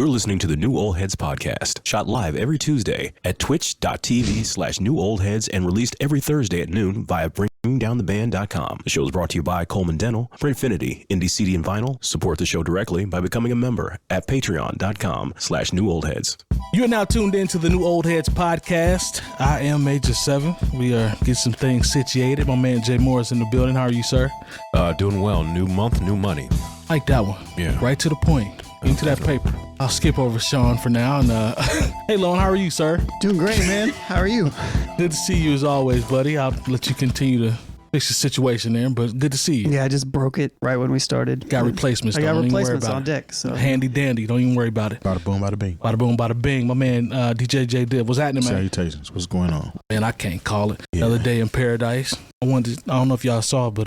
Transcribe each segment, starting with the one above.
You're listening to the New Old Heads podcast, shot live every Tuesday at twitch.tv/newoldheads and released every Thursday at noon via bringdowntheband.com. The show is brought to you by Coleman Dental, Printfinity, Indie CD and Vinyl. Support the show directly by becoming a member at patreon.com/newoldheads. You are now tuned in to the New Old Heads podcast. I am Major 7. We are getting some things situated. My man Jay Moore is in the building. How are you, sir? Doing well. New month, new money. Like that one. Yeah. Right to the point. Into that paper. I'll skip over Sean for now. And hey, Lone, how are you, sir? Doing great, man. How are you? Good to see you as always, buddy. I'll let you continue to fix the situation there, but good to see you. Yeah, I just broke it right when we started. Got replacements. I got don't replacements even worry on about deck. So handy dandy. Don't even worry about it. Bada boom, bada bing. Bada boom, bada bing. My man DJ Jay Diff. What's happening, man? Salutations. What's going on? Man, I can't call it. Yeah. The other day in Paradise, I don't know if y'all saw, but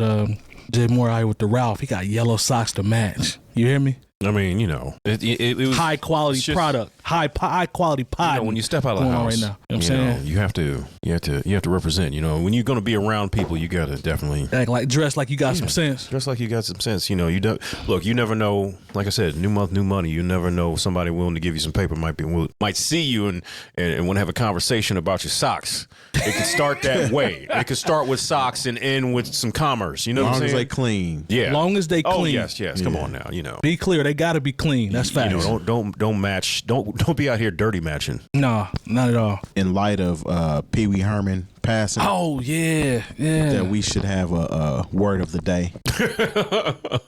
Jay Moore out here with the Ralph. He got yellow socks to match. You hear me? I mean, you know, it was High quality just, product, high quality pie. You know, when you step out of the house, right now, you know what I'm saying? You have to represent. You know, when you're going to be around people, you got to definitely Act like dress like you got some sense. Just like you got some sense. You know, you don't look. You never know. Like I said, new month, new money. You never know. Somebody willing to give you some paper might see you and want to have a conversation about your socks. It could start that way. It could start with socks and end with some commerce. You know, As what long I'm as saying? they clean. Yeah. Long as they clean. Oh yes. Come Yeah. on now. You know. Be clear. They got to be clean. That's facts. You know, don't match. Don't be out here dirty matching. No, not at all. In light of Pee Wee Herman passing, Oh yeah. that we should have a word of the day.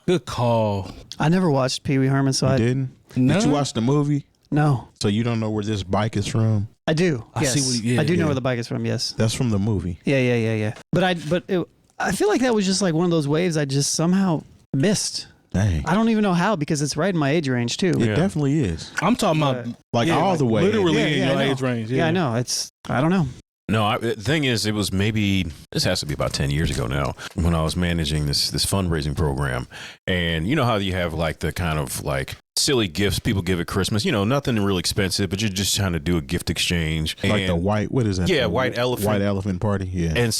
Good call. I never watched Pee Wee Herman, so You I didn't? No. Did you watch the movie? no. So you don't know where this bike is from? I do. I Yes, see what I do know yeah. where the bike is from. Yes. That's from the movie. Yeah. But I feel like that was just like one of those waves I just somehow missed. Dang. I don't even know how because it's right in my age range too. It definitely is. I'm talking about Like all the way. literally Yeah, in yeah, your I know. age range. Yeah, I know. I don't know. No, the thing is, it was maybe, this has to be about 10 years ago now, when I was managing this fundraising program. And you know how you have like the kind of like silly gifts people give at Christmas, you know, nothing real expensive, but you're just trying to do a gift exchange. Like the white, what is that? Yeah, The white elephant. White elephant party, yeah. And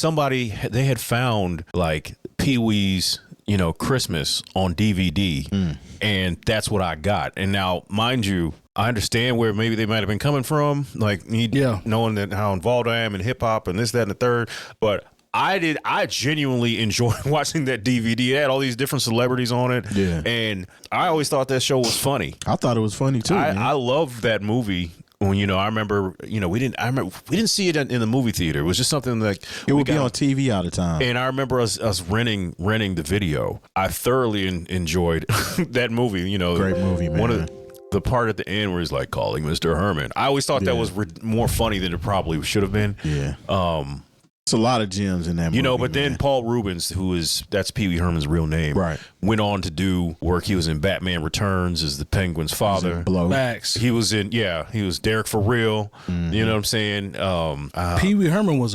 they had found like Pee-wee's, you know, Christmas on DVD. And that's what I got. And now, mind you, I understand where maybe they might have been coming from, like knowing that how involved I am in hip hop and this, that, and the third. But I genuinely enjoyed watching that DVD. It had all these different celebrities on it. Yeah. And I always thought that show was funny. I thought it was funny too. man. I love that movie. When, you know, I remember we didn't see it in the movie theater. It was just something like it would be on TV all the time. and I remember us renting the video. I thoroughly enjoyed that movie. You know, Great movie, man. One of the part at the end where he's like calling Mr. Herman. I always thought that was more funny than it probably should have been. Yeah. It's a lot of gems in that movie. You know, but then man. Paul Rubens, that's Pee Wee Herman's real name, Right. went on to do work. He was in Batman Returns as the Penguin's father. Blow. Facts. He was Derek for Real. You know what I'm saying? Pee Wee Herman was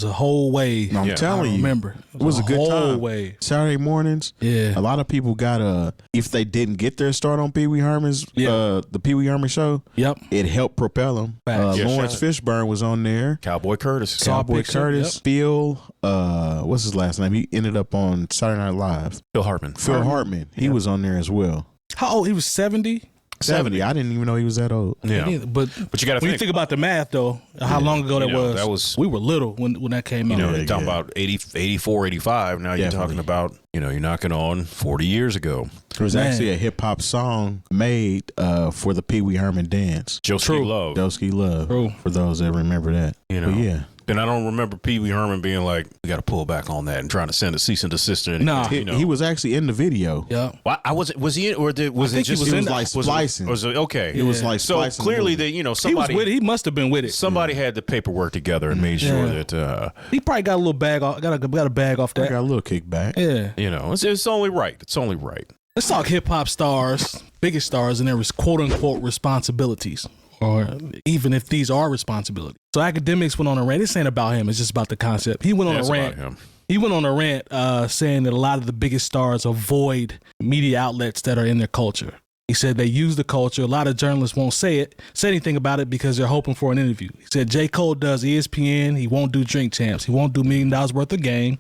a whole wave. I'm Yeah. telling I you. remember. It was a good whole time. wave. Saturday mornings. Yeah. A lot of people got if they didn't get their start on Pee Wee Herman's the Pee Wee Herman show, Yep. it helped propel them. Facts. Yeah, Lawrence Fishburne was on there. Cowboy Curtis. Cowboy picture, Curtis, yep. Bill, what's his last name? He ended up on Saturday Night Live. Phil Hartman. Phil Hartman. He was on there as well. How old? He was 70? 70. I didn't even know he was that old. Yeah. But But you got to when you think about the math, though, how long ago You know, that that was- we were little when that came out. You know, Yeah, you're talking yeah. about 84, 85. Now you're Definitely. talking about, you know, you're knocking on 40 years ago. There was Man. actually a hip hop song made for the Pee Wee Herman dance. Joeski Love. 𝐀𝐄𝐿, True. for those that remember that. You know. But yeah. And I don't remember Pee Wee Herman being like, we got to pull back on that and trying to send a cease and desist. Nah. You know. He was actually in the video. Yeah. Was he in, or was I it think he just was in like was splicing. Was it okay? It was like So splicing the clearly movie. that, you know, He was somebody with it. He must have been with it. somebody had the paperwork together and made sure Yeah. that He probably got a little bag off. Got a bag off I that. got a little kickback. Yeah. you know, it's only right. It's only right. Let's talk hip hop stars, biggest stars, and their quote unquote responsibilities, or even if these are responsibilities. So academics went on a rant. This ain't about him. It's just about the concept. He went on That's a about rant. him. He went on a rant saying that a lot of the biggest stars avoid media outlets that are in their culture. He said they use the culture. A lot of journalists won't say anything about it because they're hoping for an interview. He said J. Cole does ESPN. He won't do Drink Champs. He won't do $1 million worth of game.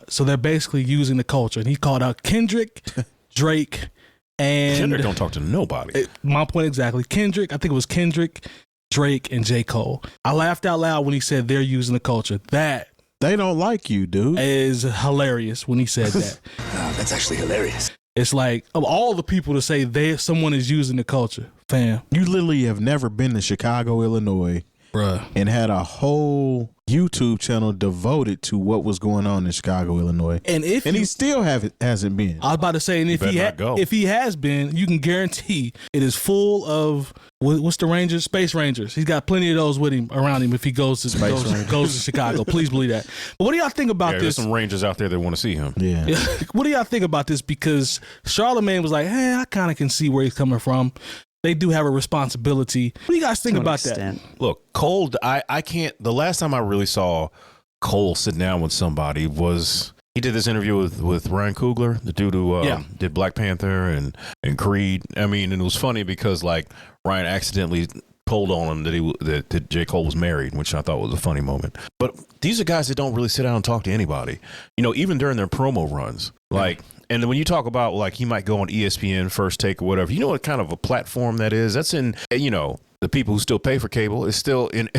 So they're basically using the culture. And he called out Kendrick, Drake, And Kendrick don't talk to nobody. My point exactly. Kendrick, I think it was Kendrick, Drake, and J. Cole. I laughed out loud when he said they're using the culture. That They don't like you, dude. is hilarious when he said that. That's actually hilarious. It's like, of all the people to say someone is using the culture, fam. You literally have never been to Chicago, Illinois, Bruh. and had a whole YouTube channel devoted to what was going on in Chicago, Illinois. And he still hasn't been. I was about to say, and if he has been, you can guarantee it is full of what's the Rangers? Space Rangers. He's got plenty of those with him around him if he goes to Chicago. Please believe that. But what do y'all think about There's this? some Rangers out there that want to see him. Yeah. What do y'all think about this? Because Charlamagne was like, hey, I kind of can see where he's coming from. They do have a responsibility. What do you guys think about that? Look, Cole, I can't. The last time I really saw Cole sit down with somebody was he did this interview with Ryan Coogler, the dude who did Black Panther and Creed. I mean, and it was funny because like Ryan accidentally told on him that J. Cole was married, which I thought was a funny moment. But these are guys that don't really sit down and talk to anybody. You know, even during their promo runs, like. And when you talk about like he might go on ESPN, First Take, or whatever, you know what kind of a platform that is? That's in, you know, the people who still pay for cable is still in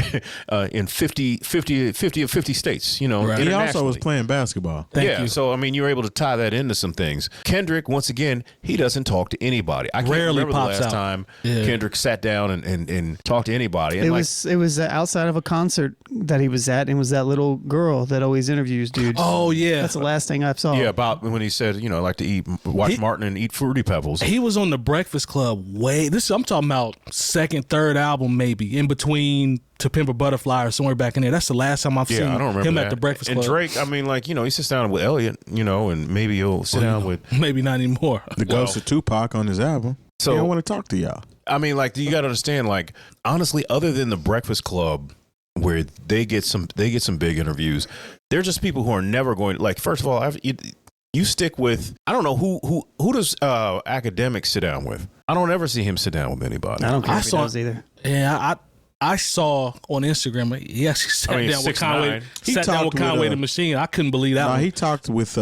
50 states, you know. Right. He also was playing basketball. Thank you. So, I mean, you're able to tie that into some things. Kendrick, once again, he doesn't talk to anybody. I can't Rarely remember the pops last out. time Yeah. Kendrick sat down and talked to anybody. And It was outside of a concert that he was at, and it was that little girl that always interviews dudes. Oh, yeah. That's the last thing I saw. yeah, about when he said, you know, I like to watch Martin and eat Fruity Pebbles. He was on the Breakfast Club I'm talking about second, third album maybe, in between To Pimp a Butterfly or somewhere back in there. That's the last time I've seen I don't remember him that. at the Breakfast Club. And Drake, I mean, like, you know, he sits down with Elliot, you know, and maybe he'll sit down with. Maybe not anymore. The ghost of Tupac on his album. So he don't want to talk to y'all. I mean, like, you got to understand, like, honestly, other than the Breakfast Club, where they get some big interviews, they're just people who are never going. Like, first of all, you stick with. I don't know who does academics sit down with. I don't ever see him sit down with anybody. I don't care if he does either. Yeah, I saw on Instagram. He actually sat down with 6ix9ine. Conway. He Sat down talked with Conway with, the Machine. I couldn't believe that. No, One. he talked with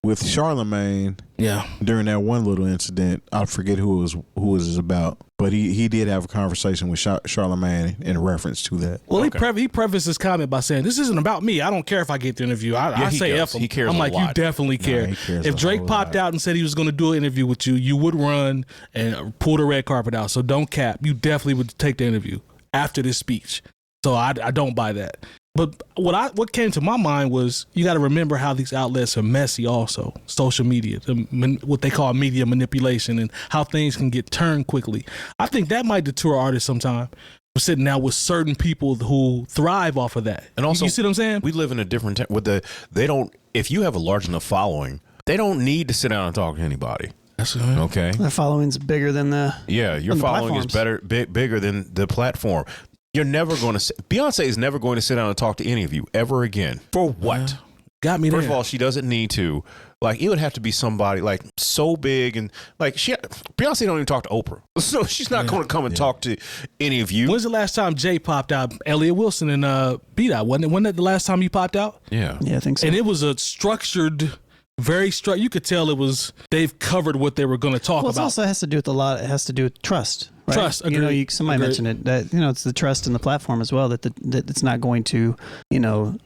Charlamagne. Yeah. During that one little incident, I forget who it was about, but he did have a conversation with Charlamagne in reference to that. Well, he prefaced his comment by saying, "This isn't about me. I don't care if I get the interview. I he say does. F him." He cares I'm a like, lot. you definitely care. he cares If a Drake whole popped lot. out and said he was going to do an interview with you, you would run and pull the red carpet out. So don't cap. You definitely would take the interview after this speech. So I don't buy that. But what came to my mind was you got to remember how these outlets are messy also. Social media, what they call media manipulation, and how things can get turned quickly. I think that might deter artists sometimes from sitting down with certain people who thrive off of that. And also, you see what I'm saying? We live in a different time. If you have a large enough following, they don't need to sit down and talk to anybody. That's right. Okay. Their following's bigger than the. Yeah, your than the following is platforms. bigger than the platform. You're never going to. Beyonce is never going to sit down and talk to any of you ever again. For what? Got me there. First of all, she doesn't need to. Like, it would have to be somebody like so big and like Beyonce don't even talk to Oprah, so she's not going to come and talk to any of you. When's the last time Jay popped out? Elliot Wilson and Beat Out, wasn't that the last time he popped out? Yeah, Yeah, I think so. And it was a structured, very structured. You could tell it was they've covered what they were going to talk Well, it about. also has to do with a lot. It has to do with trust. Right? Trust, You know, agreed, somebody agreed. mentioned it. That it's the trust in the platform as well. That it's not going to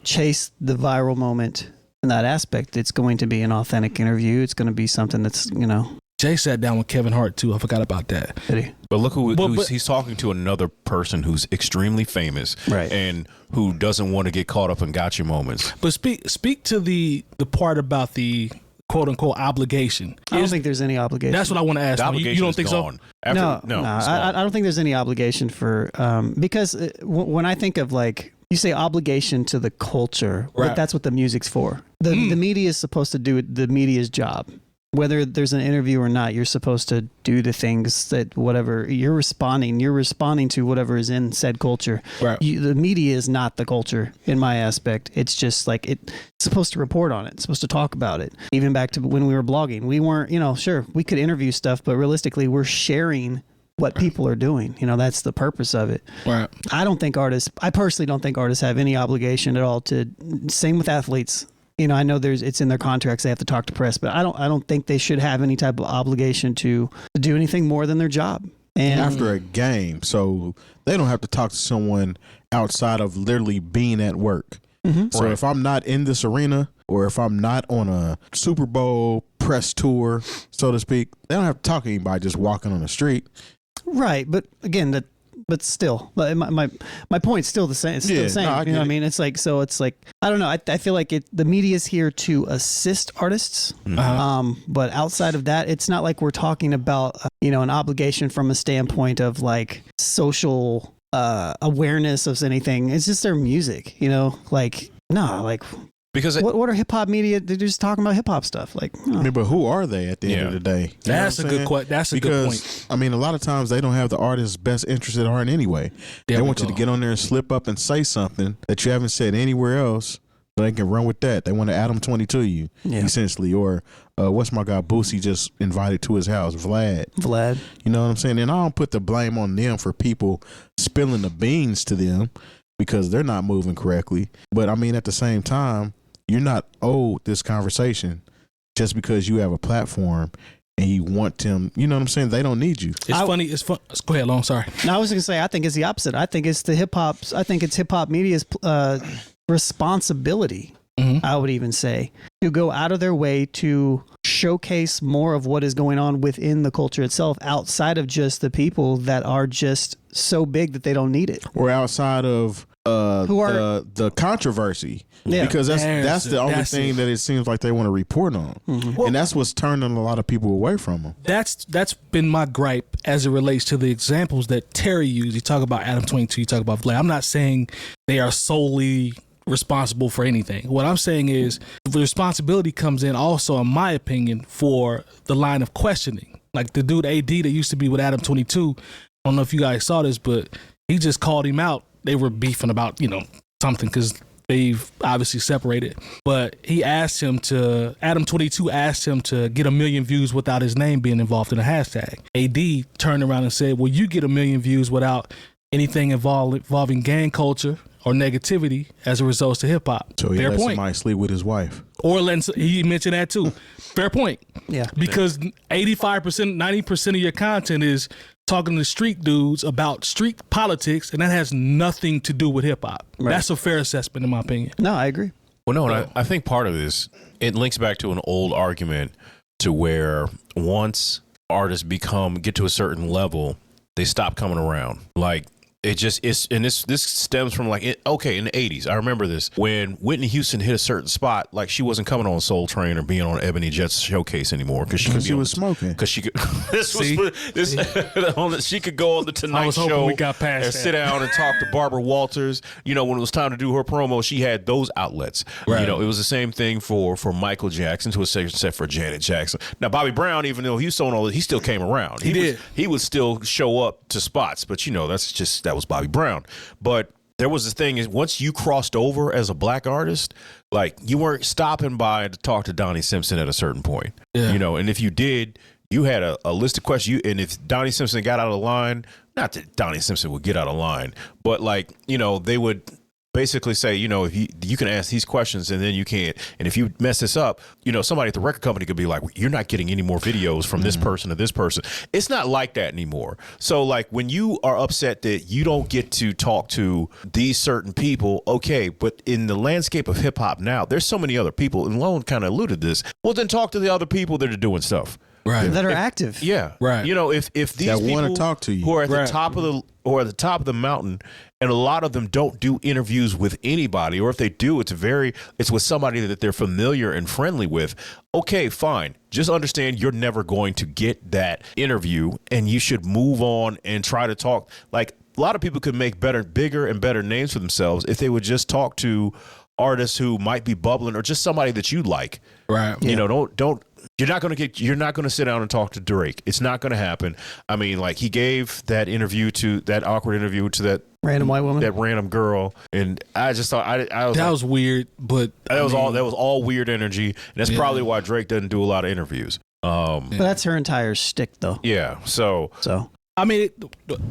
chase the viral moment in that aspect. It's going to be an authentic interview. It's going to be something that's Jay sat down with Kevin Hart too. I forgot about that. but look But- he's talking to another person who's extremely famous, Right. and who doesn't want to get caught up in gotcha moments. But speak to the part about the quote unquote obligation. I don't think there's any obligation. That's what I want to ask. The You obligation don't is think gone. so? No, it's I gone. don't think there's any obligation for because when I think of like you say obligation to the culture, Right. that's what the music's for. The media is supposed to do the media's job. Whether there's an interview or not, you're supposed to do the things that whatever you're responding to whatever is in said culture. Right. The media is not the culture in my aspect. It's just like it's supposed to report on it. It's supposed to talk about it. Even back to when we were blogging, we weren't, sure, we could interview stuff, but realistically, we're sharing what people are doing. That's the purpose of it. Right. I personally don't think artists have any obligation at all to, same with athletes. I know it's in their contracts they have to talk to press, but I don't think they should have any type of obligation to do anything more than their job. And after a game, so they don't have to talk to someone outside of literally being at work. So if I'm not in this arena, or if I'm not on a Super Bowl press tour, so to speak, they don't have to talk to anybody just walking on the street. Right, but again, but still, my point's still the same. It's still the same. No, You know what I mean? It's like, so it's like, I don't know. I feel like the media is here to assist artists. But outside of that, it's not like we're talking about, an obligation from a standpoint of like social awareness of anything. It's just their music, Because what are hip hop media? They're just talking about hip hop stuff. Like, I mean, but who are they at the end of the day? You That's know a what good I'm question. That's a good point. Because, I mean, a lot of times they don't have the artist's best interest at heart anyway. There They we want you go. to get on there and slip up and say something that you haven't said anywhere else, so they can run with that. They want to Adam 22 you, essentially. Or what's my guy Boosie just invited to his house, Vlad. You know what I'm saying? And I don't put the blame on them for people spilling the beans to them because they're not moving correctly. But I mean, at the same time, you're not owed this conversation just because you have a platform and you want them. You know what I'm saying? They don't need you. It's funny. It's fun. Go ahead, Long. Sorry. No, I was going to say, I think it's the opposite. I think it's hip hop media's responsibility. I would even say to go out of their way to showcase more of what is going on within the culture itself, outside of just the people that are just so big that they don't need it, or outside of the controversy. Yeah. Because that's the only thing that it seems like they want to report on. And that's what's turning a lot of people away from them. That's been my gripe as it relates to the examples that Terry used. You talk about Adam 22, you talk about Vlad. I'm not saying they are solely responsible for anything. What I'm saying is the responsibility comes in also, in my opinion, for the line of questioning. Like the dude AD that used to be with Adam 22, I don't know if you guys saw this, but he just called him out. They were beefing about, something because they've obviously separated. But he asked him Adam 22 asked him to get 1 million views without his name being involved in a hashtag. AD turned around and said, well, you get 1 million views without anything involving gang culture or negativity as a result to hip hop. So he Fair let point. somebody sleep with his wife. Or he mentioned that too. Fair point. Yeah. Because 85%, 90% of your content is talking to street dudes about street politics, and that has nothing to do with hip hop. Right. That's a fair assessment in my opinion. No, I agree. Well, no, and I think part of this, it links back to an old argument to where once artists get to a certain level, they stop coming around. Like, it just is, and this stems from in the 80s. I remember this when Whitney Houston hit a certain spot, like she wasn't coming on Soul Train or being on Ebony Jet's showcase anymore because she was smoking. Because she could. She could go on the Tonight I was hoping Show we got past and that. sit down and talk to Barbara Walters. When it was time to do her promo, she had those outlets. Right. It was the same thing for Michael Jackson, to a certain extent for Janet Jackson. Now Bobby Brown, even though he was on all that, he still came around. He would still show up to spots, but that was Bobby Brown. But there was this thing is once you crossed over as a black artist, like you weren't stopping by to talk to Donnie Simpson at a certain point. Yeah. And if you did, you had a list of questions. And if Donnie Simpson got out of line, not that Donnie Simpson would get out of line, but they would basically say, if you can ask these questions and then you can't. And if you mess this up, somebody at the record company could be like, you're not getting any more videos from this person to this person. It's not like that anymore. So like when you are upset that you don't get to talk to these certain people, okay, but in the landscape of hip hop now, there's so many other people, and Lone kind of alluded to this. Well, then talk to the other people that are doing stuff. Right. That are active. Yeah. Right. If these That people wanna talk to you. who are at Right. the top of the mountain, and a lot of them don't do interviews with anybody, or if they do, it's with somebody that they're familiar and friendly with. Okay, fine. Just understand you're never going to get that interview, and you should move on and try to talk. Like a lot of people could make bigger and better names for themselves if they would just talk to artists who might be bubbling, or just somebody that you like. Right. Don't. You're not going to sit down and talk to Drake. It's not going to happen. I mean, like he gave that awkward interview to that Random white woman. that random girl, and I just thought That was weird, but that was all weird energy, and that's probably why Drake doesn't do a lot of interviews. But that's her entire shtick, though. Yeah. So I mean,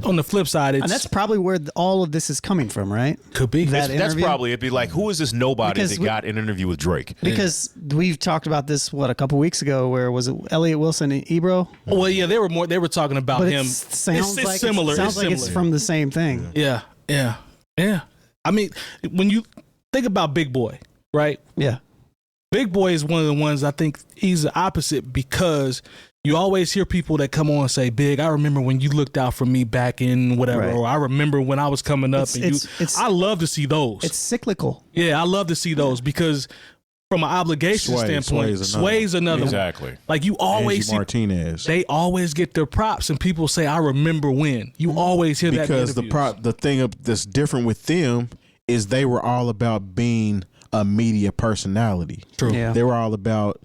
on the flip side, it's And that's probably where all of this is coming from, right? could be. That That's interview? probably, it'd be like, who is this nobody Because that we- got an interview with Drake? Because we've talked about this, a couple weeks ago, where was it Elliot Wilson and Ebro? Well, yeah, they were talking about But him. it sounds it's like similar. It sounds it's like it's similar. from the same thing. Yeah. I mean, when you think about Big Boy, right? Yeah. Big Boy is one of the ones I think he's the opposite because you always hear people that come on and say, Big, I remember when you looked out for me back in whatever, Right. or I remember when I was coming up. I love to see those. It's cyclical. Yeah, I love to see those because from an obligation standpoint, Sway's another one. Exactly. Like you always Angie see, Martinez. they always get their props and people say, I remember when. You always hear that in Because interviews. the thing that's different with them is they were all about being a media personality. True. Yeah. They were all about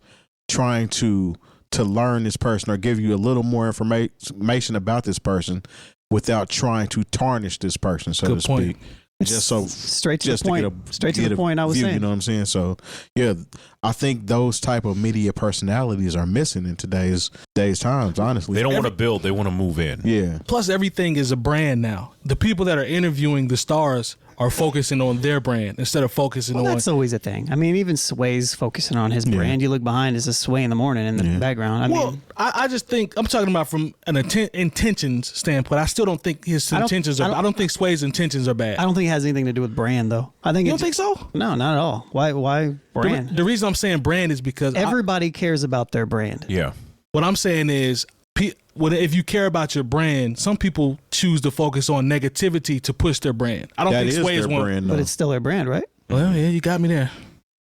trying to learn this person or give you a little more information about this person without trying to tarnish this person, so Good to point. speak. Just so straight to just the point. to get Straight to get the a point I was view, saying. You know what I'm saying? So yeah, I think those type of media personalities are missing in today's times. Honestly, They don't want to build, they want to move in. Yeah, Plus, everything is a brand now. The people that are interviewing the stars are focusing on their brand instead of focusing Well, on. that's always a thing. I mean, even Sway's focusing on his brand. You look behind, it's a Sway in the morning in the background. I Well, mean, I just think I'm talking about from an intentions standpoint. I still don't think his intentions are. I don't think Sway's intentions are bad. I don't think it has anything to do with brand, though. I think You it don't think so? No, not at all. Why brand? The reason I'm saying brand is because Everybody cares about their brand. Yeah. what I'm saying is, if you care about your brand, some people choose to focus on negativity to push their brand. I don't that think is Sway their is one. brand. But though. it's still their brand, right? Well, yeah, you got me there.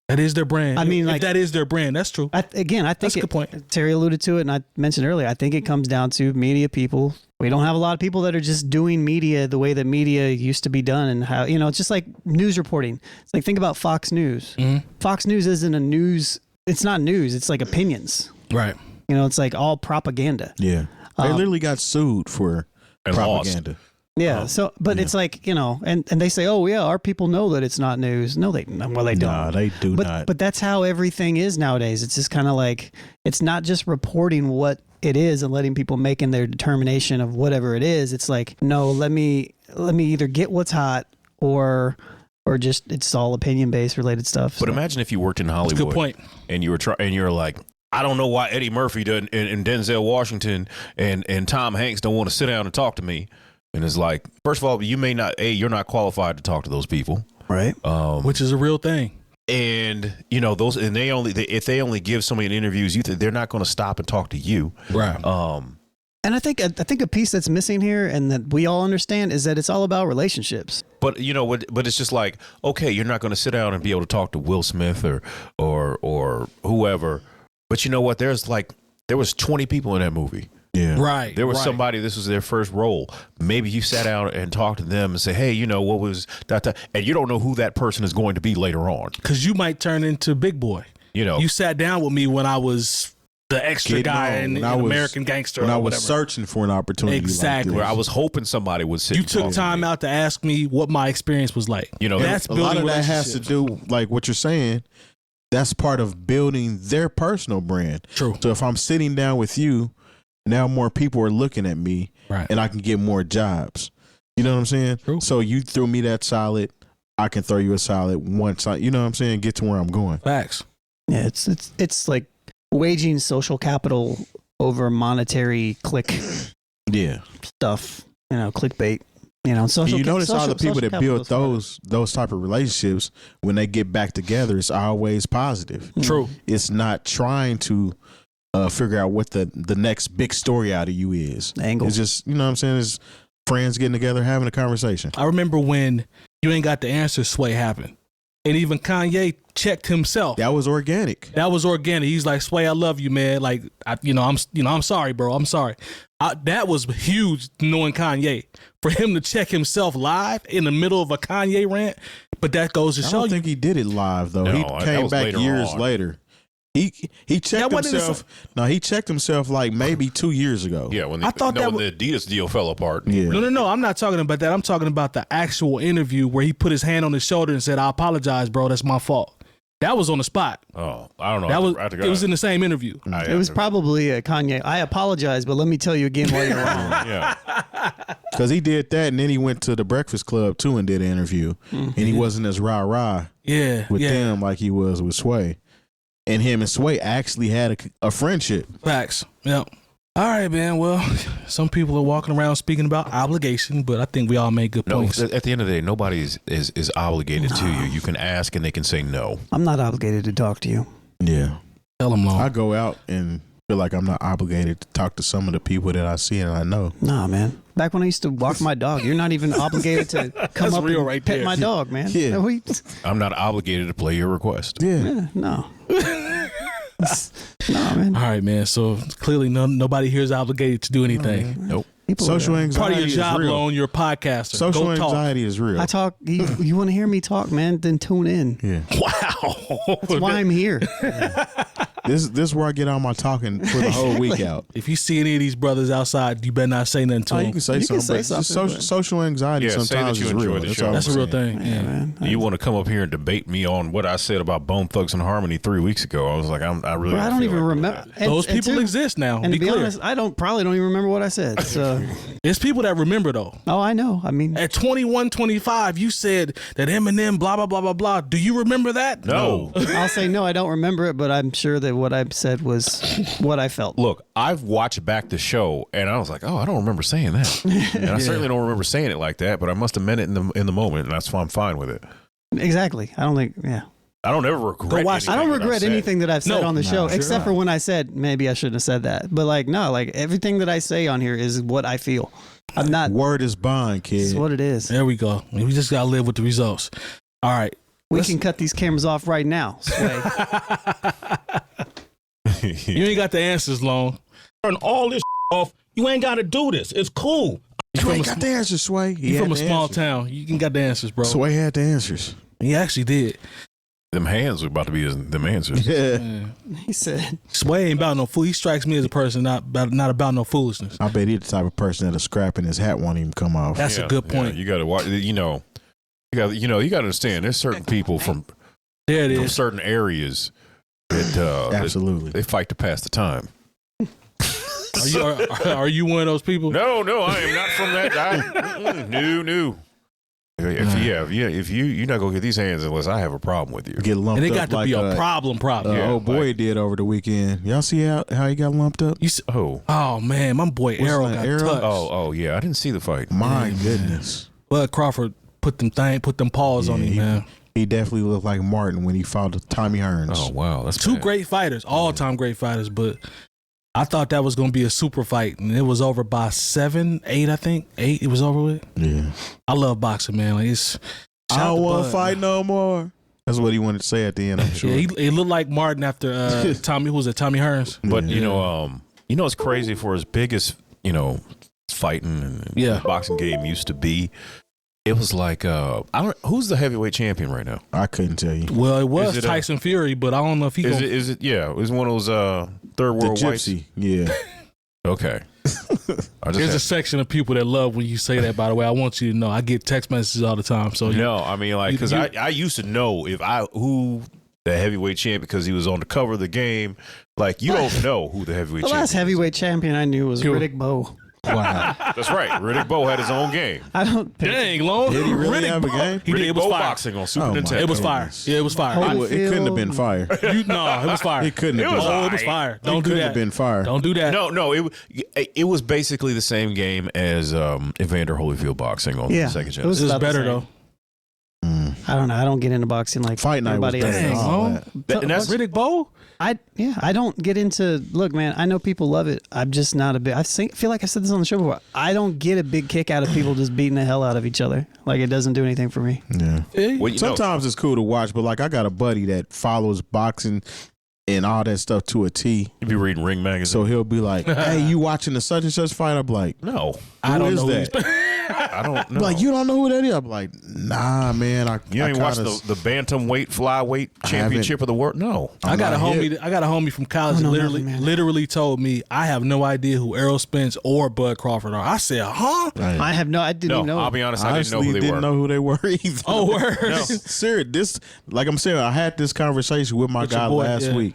That is their brand. I mean, if like- that is their brand. That's true. I think That's a good point. Terry alluded to it, and I mentioned earlier. I think it comes down to media people. We don't have a lot of people that are just doing media the way that media used to be done, and how it's just like news reporting. It's like think about Fox News. Mm-hmm. Fox News isn't a news. It's not news. It's like opinions. Right. It's like all propaganda. Yeah, they literally got sued for And propaganda. Yeah. So, but it's like and they say, oh yeah, our people know that it's not news. No, they don't. Nah, they do not. But that's how everything is nowadays. It's just kind of like it's not just reporting what it is and letting people making their determination of whatever it is. It's like, no, let me either get what's hot or just it's all opinion based related stuff. But imagine if you worked in Hollywood. Good point. And you were and you're like, I don't know why Eddie Murphy and Denzel Washington and Tom Hanks don't want to sit down and talk to me. And it's like, first of all, you may not, you're not qualified to talk to those people. right. Which is a real thing. And those, and if they only give somebody an interviews, they're not going to stop and talk to you. Right. And I think a piece that's missing here and that we all understand is that it's all about relationships. But but it's just like, okay, you're not going to sit down and be able to talk to Will Smith or whoever. But you know what? There was 20 people in that movie. Yeah, Right. There was right. somebody, this was their first role. Maybe you sat down and talked to them and say, hey, what was that? And you don't know who that person is going to be later on. Because you might turn into Big Boy. You sat down with me when I was the extra guy in American Gangster when or I was whatever. searching for an opportunity. Exactly. like Where this. I was hoping somebody would sit. You and took talk to time me. out to ask me what my experience was like. That's a lot building of that has to relationships. do like what you're saying. That's part of building their personal brand. True. So if I'm sitting down with you, now more people are looking at me, Right. and I can get more jobs. You know what I'm saying? True. So you threw me that solid, I can throw you a solid once. You know what I'm saying? Get to where I'm going. Facts. Yeah, it's like waging social capital over monetary click Yeah. stuff. Clickbait. Social. You notice all the people social that capital build is those type of relationships, when they get back together, it's always positive. True. It's not trying to figure out what the next big story out of you is. Angle. It's just, you know what I'm saying? It's friends getting together, having a conversation. I remember when You Ain't Got the Answer Sway happened. And even Kanye checked himself. That was organic. That was organic. He's like, Sway, I love you, man. Like, I'm sorry, bro. I'm sorry. That was huge, knowing Kanye. For him to check himself live in the middle of a Kanye rant, but that goes to I show don't you. think he did it live though. No, He that came was back later years on. later. He checked wasn't himself. No, he checked himself like maybe 2 years ago. Yeah, when I thought that when the Adidas deal fell apart. Yeah. No. I'm not talking about that. I'm talking about the actual interview where he put his hand on his shoulder and said, I apologize, bro. That's my fault. That was on the spot. Oh, I don't know. That was it was in the same interview. It was probably a Kanye. I apologize, but let me tell you again why you're wrong. Yeah. Because he did that, and then he went to the Breakfast Club too and did an interview, and he wasn't as rah-rah with them like he was with Sway. And him and Sway actually had a friendship. Facts. Yep. All right, man. Well, some people are walking around speaking about obligation, but I think we all made good points. At the end of the day, nobody is obligated to you. You can ask and they can say no. I'm not obligated to talk to you. Yeah. Tell them long. I go out and feel like I'm not obligated to talk to some of the people that I see and I know. Nah, man. Back when I used to walk my dog, you're not even obligated to come up and pet my dog, man. Yeah. I'm not obligated to play your request. Yeah. No. Nah, man. All right, man. So clearly, nobody here is obligated to do anything. Nope. Social anxiety Part of your job, is real. Loan, you're a podcaster. Social Go talk. anxiety is real. I talk. You want to hear me talk, man? Then tune in. Yeah. Wow. That's why I'm here. This is where I get all my talking for the whole week out. If you see any of these brothers outside, you better not say nothing to Oh, them. you can say You can something. say but just something, social anxiety Yeah, say that sometimes you is enjoy real. the That's show. all That's I'm a real saying. thing. Yeah. Man. You want to come up here and debate me on what I said about Bone Thugs and Harmony 3 weeks ago? I was like, I really. Bro, I don't feel even like remember. doing that. Those people exist now. And to be clear. honest, I probably don't even remember what I said. So, There's people that remember though. oh, I know. I mean, At 21, 25, you said that Eminem, blah, blah, blah, blah, blah. Do you remember that? No. I'll say no. I don't remember it, but I'm sure that what I said was what I felt. Look, I've watched back the show and I was like, oh, I don't remember saying that. And I certainly don't remember saying it like that, but I must have meant it in the moment, and that's why I'm fine with it. Exactly. I don't think. Yeah. I don't ever regret. watch- I don't anything that regret said. anything that I've said No. on the show, sure except not. for when I said maybe I shouldn't have said that. But like, no, like everything that I say on here is what I feel. I'm not. Word is bond, It's kid. what it is. There we go. We just got to live with the results. All right. We can cut these cameras off right now. Sway. You ain't got the answers, Long. Turn all this off. You ain't got to do this. It's cool. Sway got the answers, Sway. He You had from a the small answers. town. You can got the answers, bro. Sway had the answers. He actually did. Them hands were about to be them answers. Yeah. He said, Sway ain't about no fool. He strikes me as a person not about no foolishness. I bet he's the type of person that'll scrap and his hat won't even come off. That's a good point. You got to watch. You got to understand. There's certain people from There it is. certain areas that Absolutely. they fight to pass the time. Are you one of those people? No, I am not from that. No. If you're not gonna get these hands unless I have a problem with you. Get lumped And it got up to like be a problem. Yeah, old boy like- did over the weekend. Y'all see how he got lumped up? You s- Oh, oh man, my boy What's Arrow that, got Arrow? touched. oh yeah. I didn't see the fight. My goodness. Bud Crawford put them paws on him, man. He definitely looked like Martin when he fought Tommy Hearns. Oh wow, that's Two bad. great fighters, all-time great fighters, but I thought that was going to be a super fight, and it was over by 7, 8, I think. 8, it was over with. Yeah. I love boxing, man. Like I don't want to fight no more. That's what he wanted to say at the end, I'm sure. Yeah, he looked like Martin after Tommy. Who was it? Tommy Hearns. But it's crazy for as big as fighting and Yeah. the boxing game used to be. It was like who's the heavyweight champion right now? I couldn't tell you. Well, it was Is it Tyson Fury, but I don't know if he Is gonna, it yeah? It was one of those third The world whites. gypsy. Yeah. Okay. I There's a just section of people that love when you say that. By the way, I want you to know I get text messages all the time. So no, I mean like because you- I used to know who the heavyweight champ because he was on the cover of the game. Like you don't know who the heavyweight the champion last heavyweight champion I knew was Riddick Bowe. Wow. That's right. Riddick Bowe had his own game. I don't. dang, Long. Did he really Riddick have a Bowe. game? He did. Riddick It was Bowe fire. boxing on Super Oh, my Nintendo. It was fire. goodness. Yeah, it was fire. Oh, It couldn't have been fire. No, it was fire. It couldn't have It was been. Oh, it was fire. Don't do couldn't that. have been fire. Don't do that. No, it was basically the same game as Evander Holyfield boxing on Yeah, the second it chance. was It was about the better same. though. I don't know. I don't get into boxing like Fight night was everybody better else. than Dang, all Long. that. And that's Riddick Bowe. I don't get into. Look, man, I know people love it. I'm just not a big. Feel like I said this on the show before. I don't get a big kick out of people just beating the hell out of each other. Like it doesn't do anything for me. Yeah. well, Sometimes it's cool to watch, but like I got a buddy that follows boxing and all that stuff to a T. you be reading Ring magazine. So he'll be like, "Hey, you watching the such and such fight?" I'm like, no, I Who don't is know that? I don't know. Like, you don't know who that is? I'm like, nah, man. You ain't watched the bantamweight flyweight championship of the world? No. I got a homie from college that literally told me I have no idea who Errol Spence or Bud Crawford are. I said, huh? Right. I didn't know. I'll be honest, I didn't know who they didn't were. know who they were either. Oh, word. No. Serious. This, like I'm saying, I had this conversation with my With your guy boy, last week.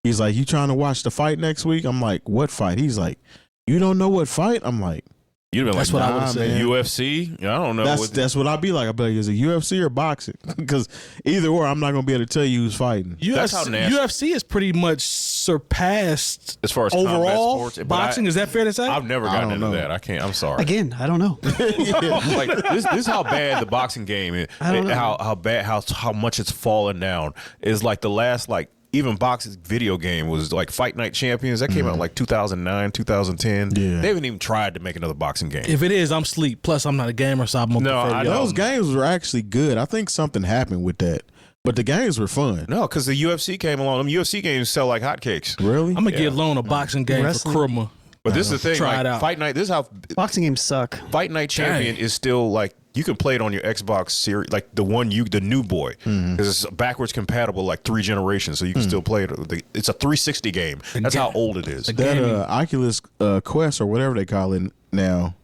He's like, you trying to watch the fight next week? I'm like, what fight? He's like, you don't know what fight? I'm like, You'd have been That's like, what I nah, would've said. man. UFC? I don't know. that's what I'd be like. I'd be like, is it UFC or boxing? Because either or, I'm not going to be able to tell you who's fighting. That's how nasty. UFC is pretty much surpassed as far as combat overall sports, but boxing. Is that fair to say? I've never I gotten don't into know. that. I can't. I'm sorry. Again, I don't know. Like this is how bad the boxing game is. I don't know. How bad how much it's fallen down is like the last even boxing video game was like Fight Night Champions. That came out in like 2009, 2010. Yeah. They haven't even tried to make another boxing game. If it is, I'm sleep. Plus, I'm not a gamer, so I'm gonna No, prefer I the other. Those games were actually good. I think something happened with that. But the games were fun. No, because the UFC came along. Them UFC games sell like hotcakes. Really? I'm gonna get loan a boxing game Wrestling. for Krumma. But this is the thing. Try it Like, out. Fight Night. This is how Boxing games suck. Fight Night Champion is still like you can play it on your Xbox series, like the new boy, because it's backwards compatible, like 3 generations, so you can still play it. It's a 360 game. That's how old it is. That Oculus Quest or whatever they call it now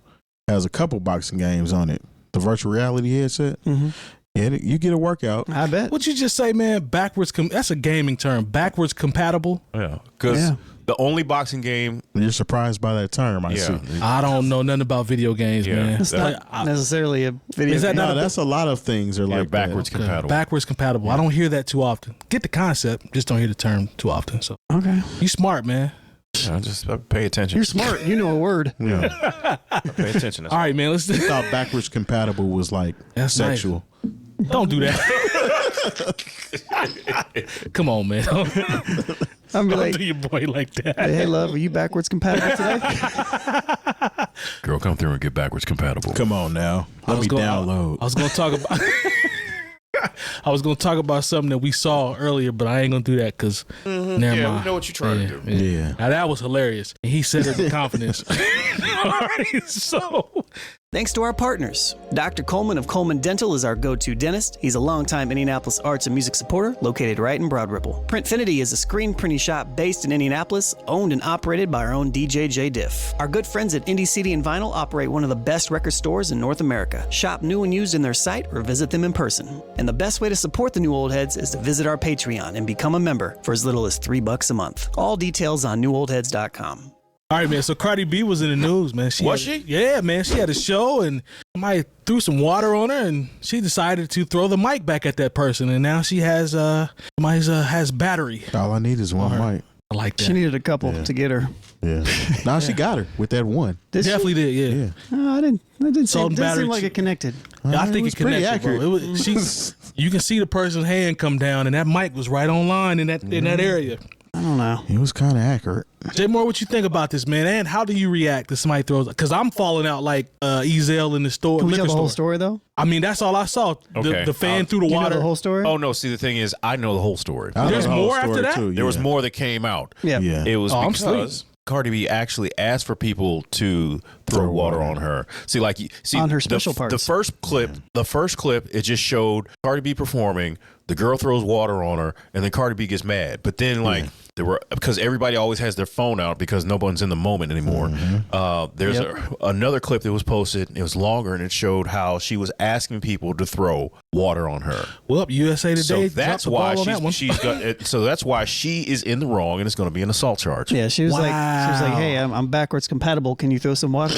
has a couple boxing games on it. The virtual reality headset. Mm-hmm. Yeah, you get a workout. I bet. What'd you just say, man? Backwards. That's a gaming term. Backwards compatible. Yeah, because the only boxing game. You're surprised by that term, I see. I don't know nothing about video games, Yeah. man. It's not necessarily a video Is that game. not No, that's a lot of things are like backwards that. compatible. Backwards compatible. I don't hear that too often. Get the concept, just don't hear the term too often. So Okay. you smart, man. Yeah, just pay attention. You're smart. You know a word. Yeah. Pay attention. All right, man. Let's I thought backwards compatible was like That's sexual. don't do that. Come on, man. I'm Don't like, do your boy like that. hey, love, are you backwards compatible today? Girl, come through and get backwards compatible. Come on now. Let me download. I was gonna talk about. I was gonna talk about something that we saw earlier, but I ain't gonna do that because never Yeah, mind. we know what you're trying to do. Yeah. Now that was hilarious. And he said it with confidence. All right, so Thanks to our partners. Dr. Coleman of Coleman Dental is our go-to dentist. He's a longtime Indianapolis arts and music supporter located right in Broad Ripple. Printfinity is a screen printing shop based in Indianapolis, owned and operated by our own DJ Jay Diff. Our good friends at Indie CD and Vinyl operate one of the best record stores in North America. Shop new and used in their site or visit them in person. And the best way to support the New Old Heads is to visit our Patreon and become a member for as little as $3 a month. All details on newoldheads.com. all right, man. So Cardi B was in the news, man. Was she? Yeah, man. She had a show, and somebody threw some water on her, and she decided to throw the mic back at that person, and now she has has battery. All I need is one mic. I like that. She needed a couple to get her. Yeah. Now she got her with that one. Did she? Definitely did. Yeah. Yeah. No, I didn't. It didn't Salt and battery seem like it connected. I think was it connected, pretty accurate. bro. It was, you can see the person's hand come down, and that mic was right on line in that area. I don't know. It was kind of accurate. Jay Moore, what you think about this, man? And how do you react to somebody throws? Because I'm falling out like 𝐿 in the store. Can we liquor tell the whole store. story though? I mean, that's all I saw. Okay. The fan threw the Do you know water. the whole story? Oh no! See, the thing is, I know the whole story. I know There's the whole more after story, that? too, There was yeah. more that came out. Yeah. Yeah. It was Oh, I'm because Cardi B actually asked for people to throw water on her. See, On her special parts. The first clip, it just showed Cardi B performing. The girl throws water on her, and then Cardi B gets mad. But then, there were, because everybody always has their phone out because no one's in the moment anymore. There's another clip that was posted. It was longer, and it showed how she was asking people to throw water on her. Well, USA Today. So that's dropped the why ball on that one. she's got. So that's why she is in the wrong, and it's going to be an assault charge. Yeah, she was like, Wow. hey, I'm backwards compatible. Can you throw some water?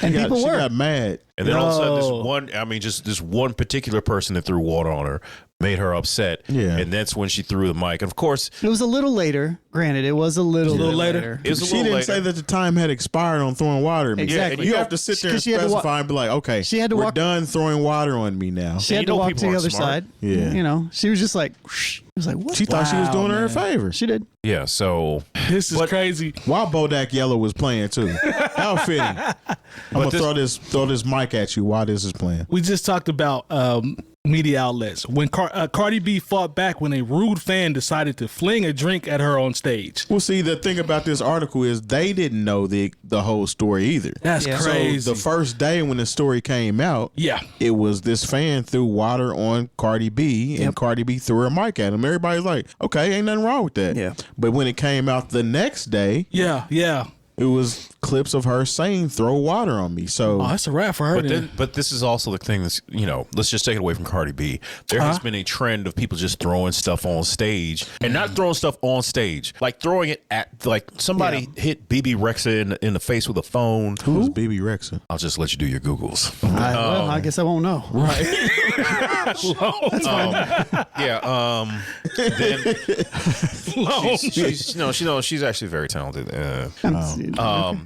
And people She were. got mad. And then all of a sudden, this one particular person that threw water on her made her upset. Yeah. And that's when she threw the mic. And of course, It was a little later. Granted, it was a little later. it was a She little didn't later. say that the time had expired on throwing water at me. Exactly. You have to sit there and 'Cause she had to specify and be like, okay, she had to we're walk- done throwing water on me now. She And had you to know walk people to the aren't other smart. side. Yeah. You know, she was just like, whoosh. I was like, what? She thought she was doing her a favor. She did. Yeah. So This is crazy. While Bodak Yellow was playing too. How fitting. I'm gonna throw this mic at you while this is playing. We just talked about media outlets when Cardi B fought back when a rude fan decided to fling a drink at her on stage. Well, see, the thing about this article is they didn't know the whole story either. That's crazy. So the first day when the story came out, it was this fan threw water on Cardi B, and Cardi B threw her mic at him. Everybody's like, okay, ain't nothing wrong with that. Yeah. But when it came out the next day, it was clips of her saying "throw water on me." So that's a wrap for her. But this is also the thing that's, let's just take it away from Cardi B. There has been a trend of people just throwing stuff on stage, and not throwing stuff on stage, like throwing it at, like somebody hit BB Rexa in the face with a phone. Who's BB Rexa? I'll just let you do your Googles. Well, I guess I won't know. Right. That's fine. Then she's actually very talented.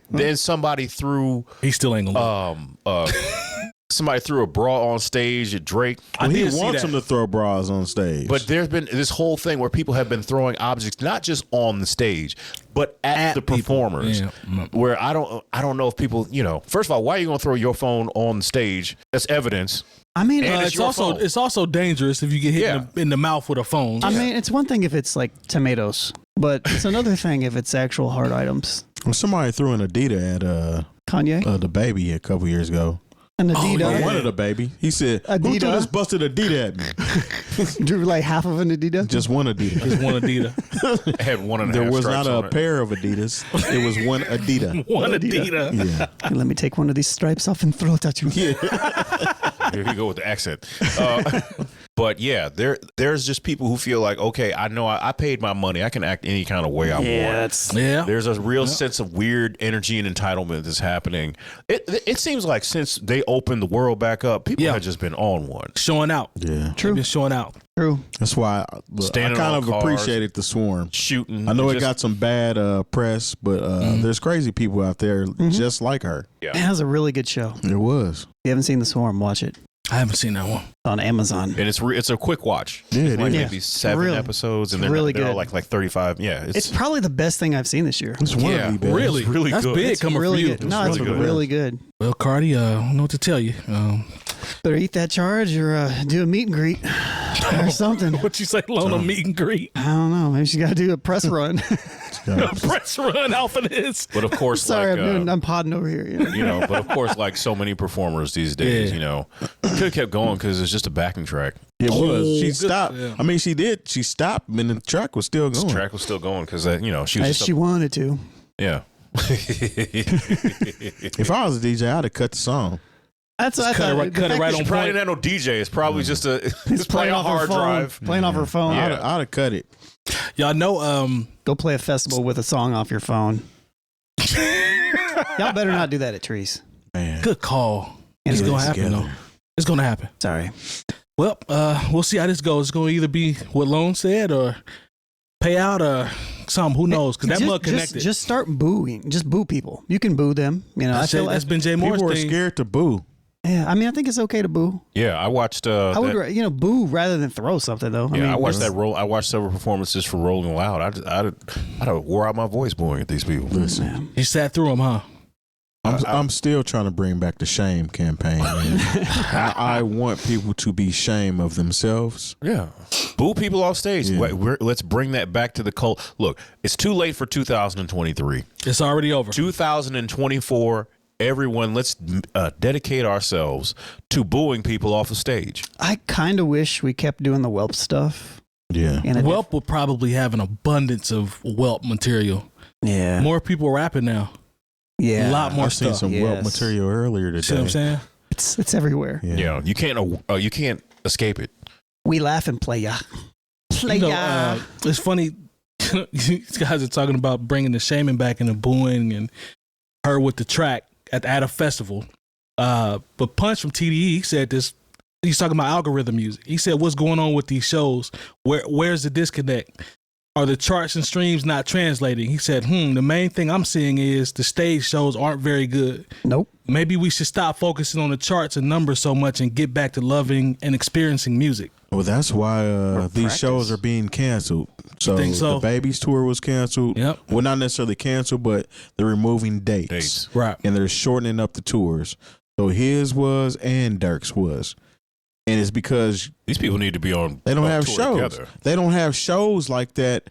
Then somebody threw. He still ain't gonna. Somebody threw a bra on stage at Drake. Well, he wants him to throw bras on stage. But there's been this whole thing where people have been throwing objects not just on the stage, but at the performers. Yeah. Where I don't know if people, first of all, why are you going to throw your phone on the stage? That's evidence. I mean, it's also dangerous if you get hit in the mouth with a phone. I mean, it's one thing if it's like tomatoes, but it's another thing if it's actual hard items. Well, somebody threw an Adidas at Kanye, the baby, a couple years ago. An Adidas. One of the baby. He said, "Who threw this busted Adidas at me?" Drew like half of an Adidas. Just one Adidas. Just one Adidas. It had one and a There half was not stripes a on pair of Adidas. It was one Adidas. One Adidas. Yeah. Let me take one of these stripes off and throw it at you. Yeah. Here you go with the accent. But yeah, there's just people who feel like, okay, I know I paid my money. I can act any kind of way I want. There's a real sense of weird energy and entitlement that's happening. It seems like since they opened the world back up, people have just been on one. Showing out. Yeah. True. Been showing out. True. That's why I Standing kind on of cars, appreciated the swarm. Shooting. I know it got some bad press, but there's crazy people out there just like her. Yeah. It was a really good show. It was. If you haven't seen The Swarm, watch it. I haven't seen that one. It's on Amazon. And it's a quick watch. Yeah, it's like is. maybe 7 episodes, and really they're all good. like 35. Yeah, It's probably the best thing I've seen this year. It's one of the best. Really? It's really That's good. big It's coming really for you. good. No, it's really good. Well, Cardi, I don't know what to tell you. Better eat that charge or do a meet and greet or something. What you say, Lona, meet and greet? I don't know. Maybe she got to do a press run. Press run out for this. But of course, Sorry, like, I'm podding over here. but of course, like so many performers these days, could have kept going because it's just a backing track. It was. She good. stopped. Yeah. I mean, she did. She stopped, and the track was still going. The track was still going because she was If just she wanted to. yeah. If I was a DJ, I'd have cut the song. That's what I cut thought. it right on Probably point. didn't have no DJ. It's probably just it's It's probably playing a off her hard phone. drive. Playing off her phone. Yeah. I'd have cut it. Y'all know, Go play a festival with a song off your phone. Y'all better not do that at Trees. Man. good call. It's Anyway, going to happen, though. It's going to happen. Sorry. Well, we'll see how this goes. It's going to either be what Lone said or pay out or something. Who knows? Because that mug connected. Just start booing. Just boo people. You can boo them. I feel that's been Jay Moore's People are thing. scared to boo. Yeah, I mean, I think it's okay to boo. Yeah, I watched. I would, boo rather than throw something though. I watched that roll. I watched several performances for Rolling Loud. I'd have wore out my voice booing at these people. Listen, You sat through them, huh? I'm still trying to bring back the shame campaign. Man. I want people to be shame of themselves. Yeah, boo people off stage. Yeah. Let's bring that back to the cult. Look, it's too late for 2023. It's already over. 2024. Everyone, let's dedicate ourselves to booing people off the stage. I kind of wish we kept doing the whelp stuff. Yeah. Whelp will probably have an abundance of whelp material. Yeah. More people rapping now. Yeah. A lot more I've seen stuff. some whelp material earlier today. See what I'm saying? It's everywhere. Yeah, you can't escape it. We laugh and play ya. Play ya. It's funny. These guys are talking about bringing the shaming back and the booing and her with the track at a festival. But Punch from TDE said this. He's talking about algorithm music. He said, "What's going on with these shows? Where's the disconnect? Are the charts and streams not translating?" He said, the main thing I'm seeing is the stage shows aren't very good. Nope. Maybe we should stop focusing on the charts and numbers so much and get back to loving and experiencing music." Well, that's why these shows are being canceled. So, think so? The Baby's tour was canceled. Yep. Well, not necessarily canceled, but they're removing dates. Right. And they're shortening up the tours. So his was and Dirk's was. And it's because these people need to be on. They don't have tour shows. together. They don't have shows like that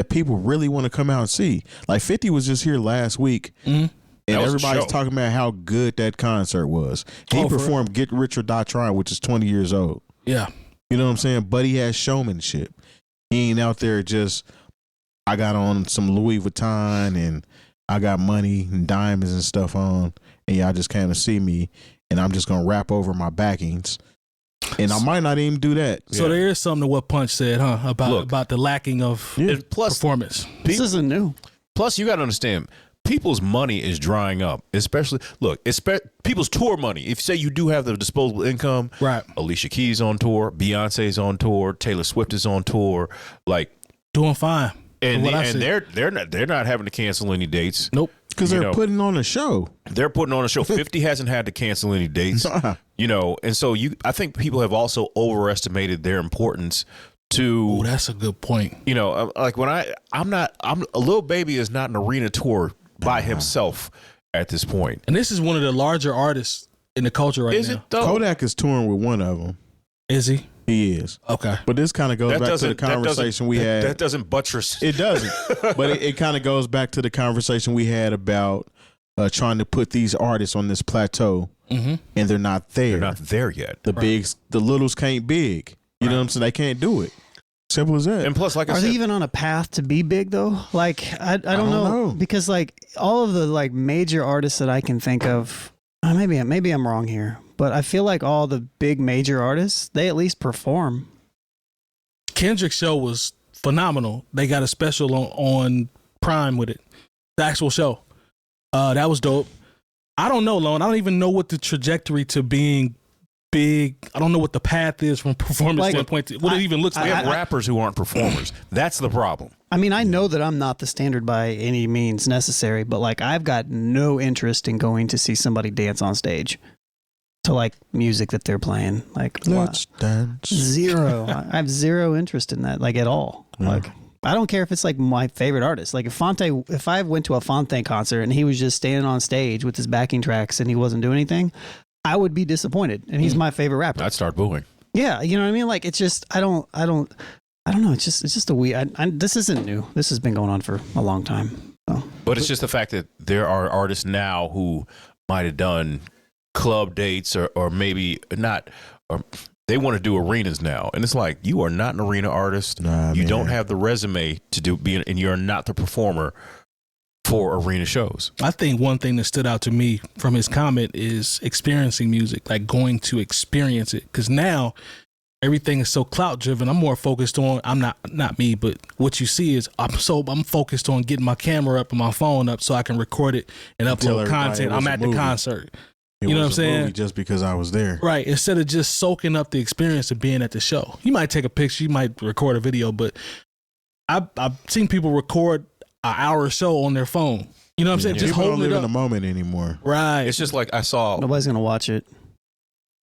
people really want to come out and see. Like 50 was just here last week, and everybody's talking about how good that concert was. He performed "Get Rich or Die Trying," which is 20 years old. Yeah, you know what I'm saying. But he has showmanship. He ain't out there just. I got on some Louis Vuitton and I got money and diamonds and stuff on, and y'all just kind of see me, and I'm just gonna rap over my backings. And I might not even do that. So there is something to what Punch said, huh? About the lacking of performance. This isn't new. Plus, you got to understand, people's money is drying up. Especially, people's tour money. If say you do have the disposable income, right? Alicia Keys on tour, Beyonce's on tour, Taylor Swift is on tour, like doing fine. And they're not having to cancel any dates. Nope. Because they're putting on a show. They're putting on a show. 50 hasn't had to cancel any dates. And so I think people have also overestimated their importance to. Oh, that's a good point. Like when I'm a Lil Baby is not an arena tour by himself at this point. And this is one of the larger artists in the culture right now. Is it though? Kodak is touring with one of them. Is he? He is. Okay. But this kind of goes back to the conversation we had. That doesn't buttress. It doesn't. But it kind of goes back to the conversation we had about trying to put these artists on this plateau, and they're not there. They're not there yet. The littles can't big. You know what I'm saying? They can't do it. Simple as that. And plus, like I said, are they even on a path to be big though? Like I don't know, because like all of the like major artists that I can think of, maybe I'm wrong here, but I feel like all the big major artists, they at least perform. Kendrick's show was phenomenal. They got a special on Prime with it. The actual show. That was dope. I don't know, Lone. I don't even know what the trajectory to being big. I don't know what the path is from performance standpoint. What it even looks like. We have rappers who aren't performers. That's the problem. I mean, I know that I'm not the standard by any means necessary, but like I've got no interest in going to see somebody dance on stage to like music that they're playing. Like let's dance. Zero. I have zero interest in that, like at all. Yeah. Like I don't care if it's like my favorite artist. Like if I went to a Fonte concert and he was just standing on stage with his backing tracks and he wasn't doing anything, I would be disappointed. And he's my favorite rapper. I'd start booing. Yeah, you know what I mean? Like it's just I don't know. It's just a weird. This isn't new. This has been going on for a long time. So. But it's just the fact that there are artists now who might have done club dates or maybe not, or they want to do arenas now, and it's like you are not an arena artist. You don't have the resume to and you're not the performer for arena shows. I think one thing that stood out to me from his comment is experiencing music, like going to experience it. Because now everything is so clout driven. I'm more focused on, I'm not me, but what you see is I'm focused on getting my camera up and my phone up so I can record it and upload content. I'm at the concert. You know what I'm saying? Just because I was there. Right. Instead of just soaking up the experience of being at the show. You might take a picture, you might record a video, but I've seen people record an hour show on their phone. You know what I'm saying? Just people holding don't live it up. in the moment anymore. Right. It's just like I saw. Nobody's gonna watch it.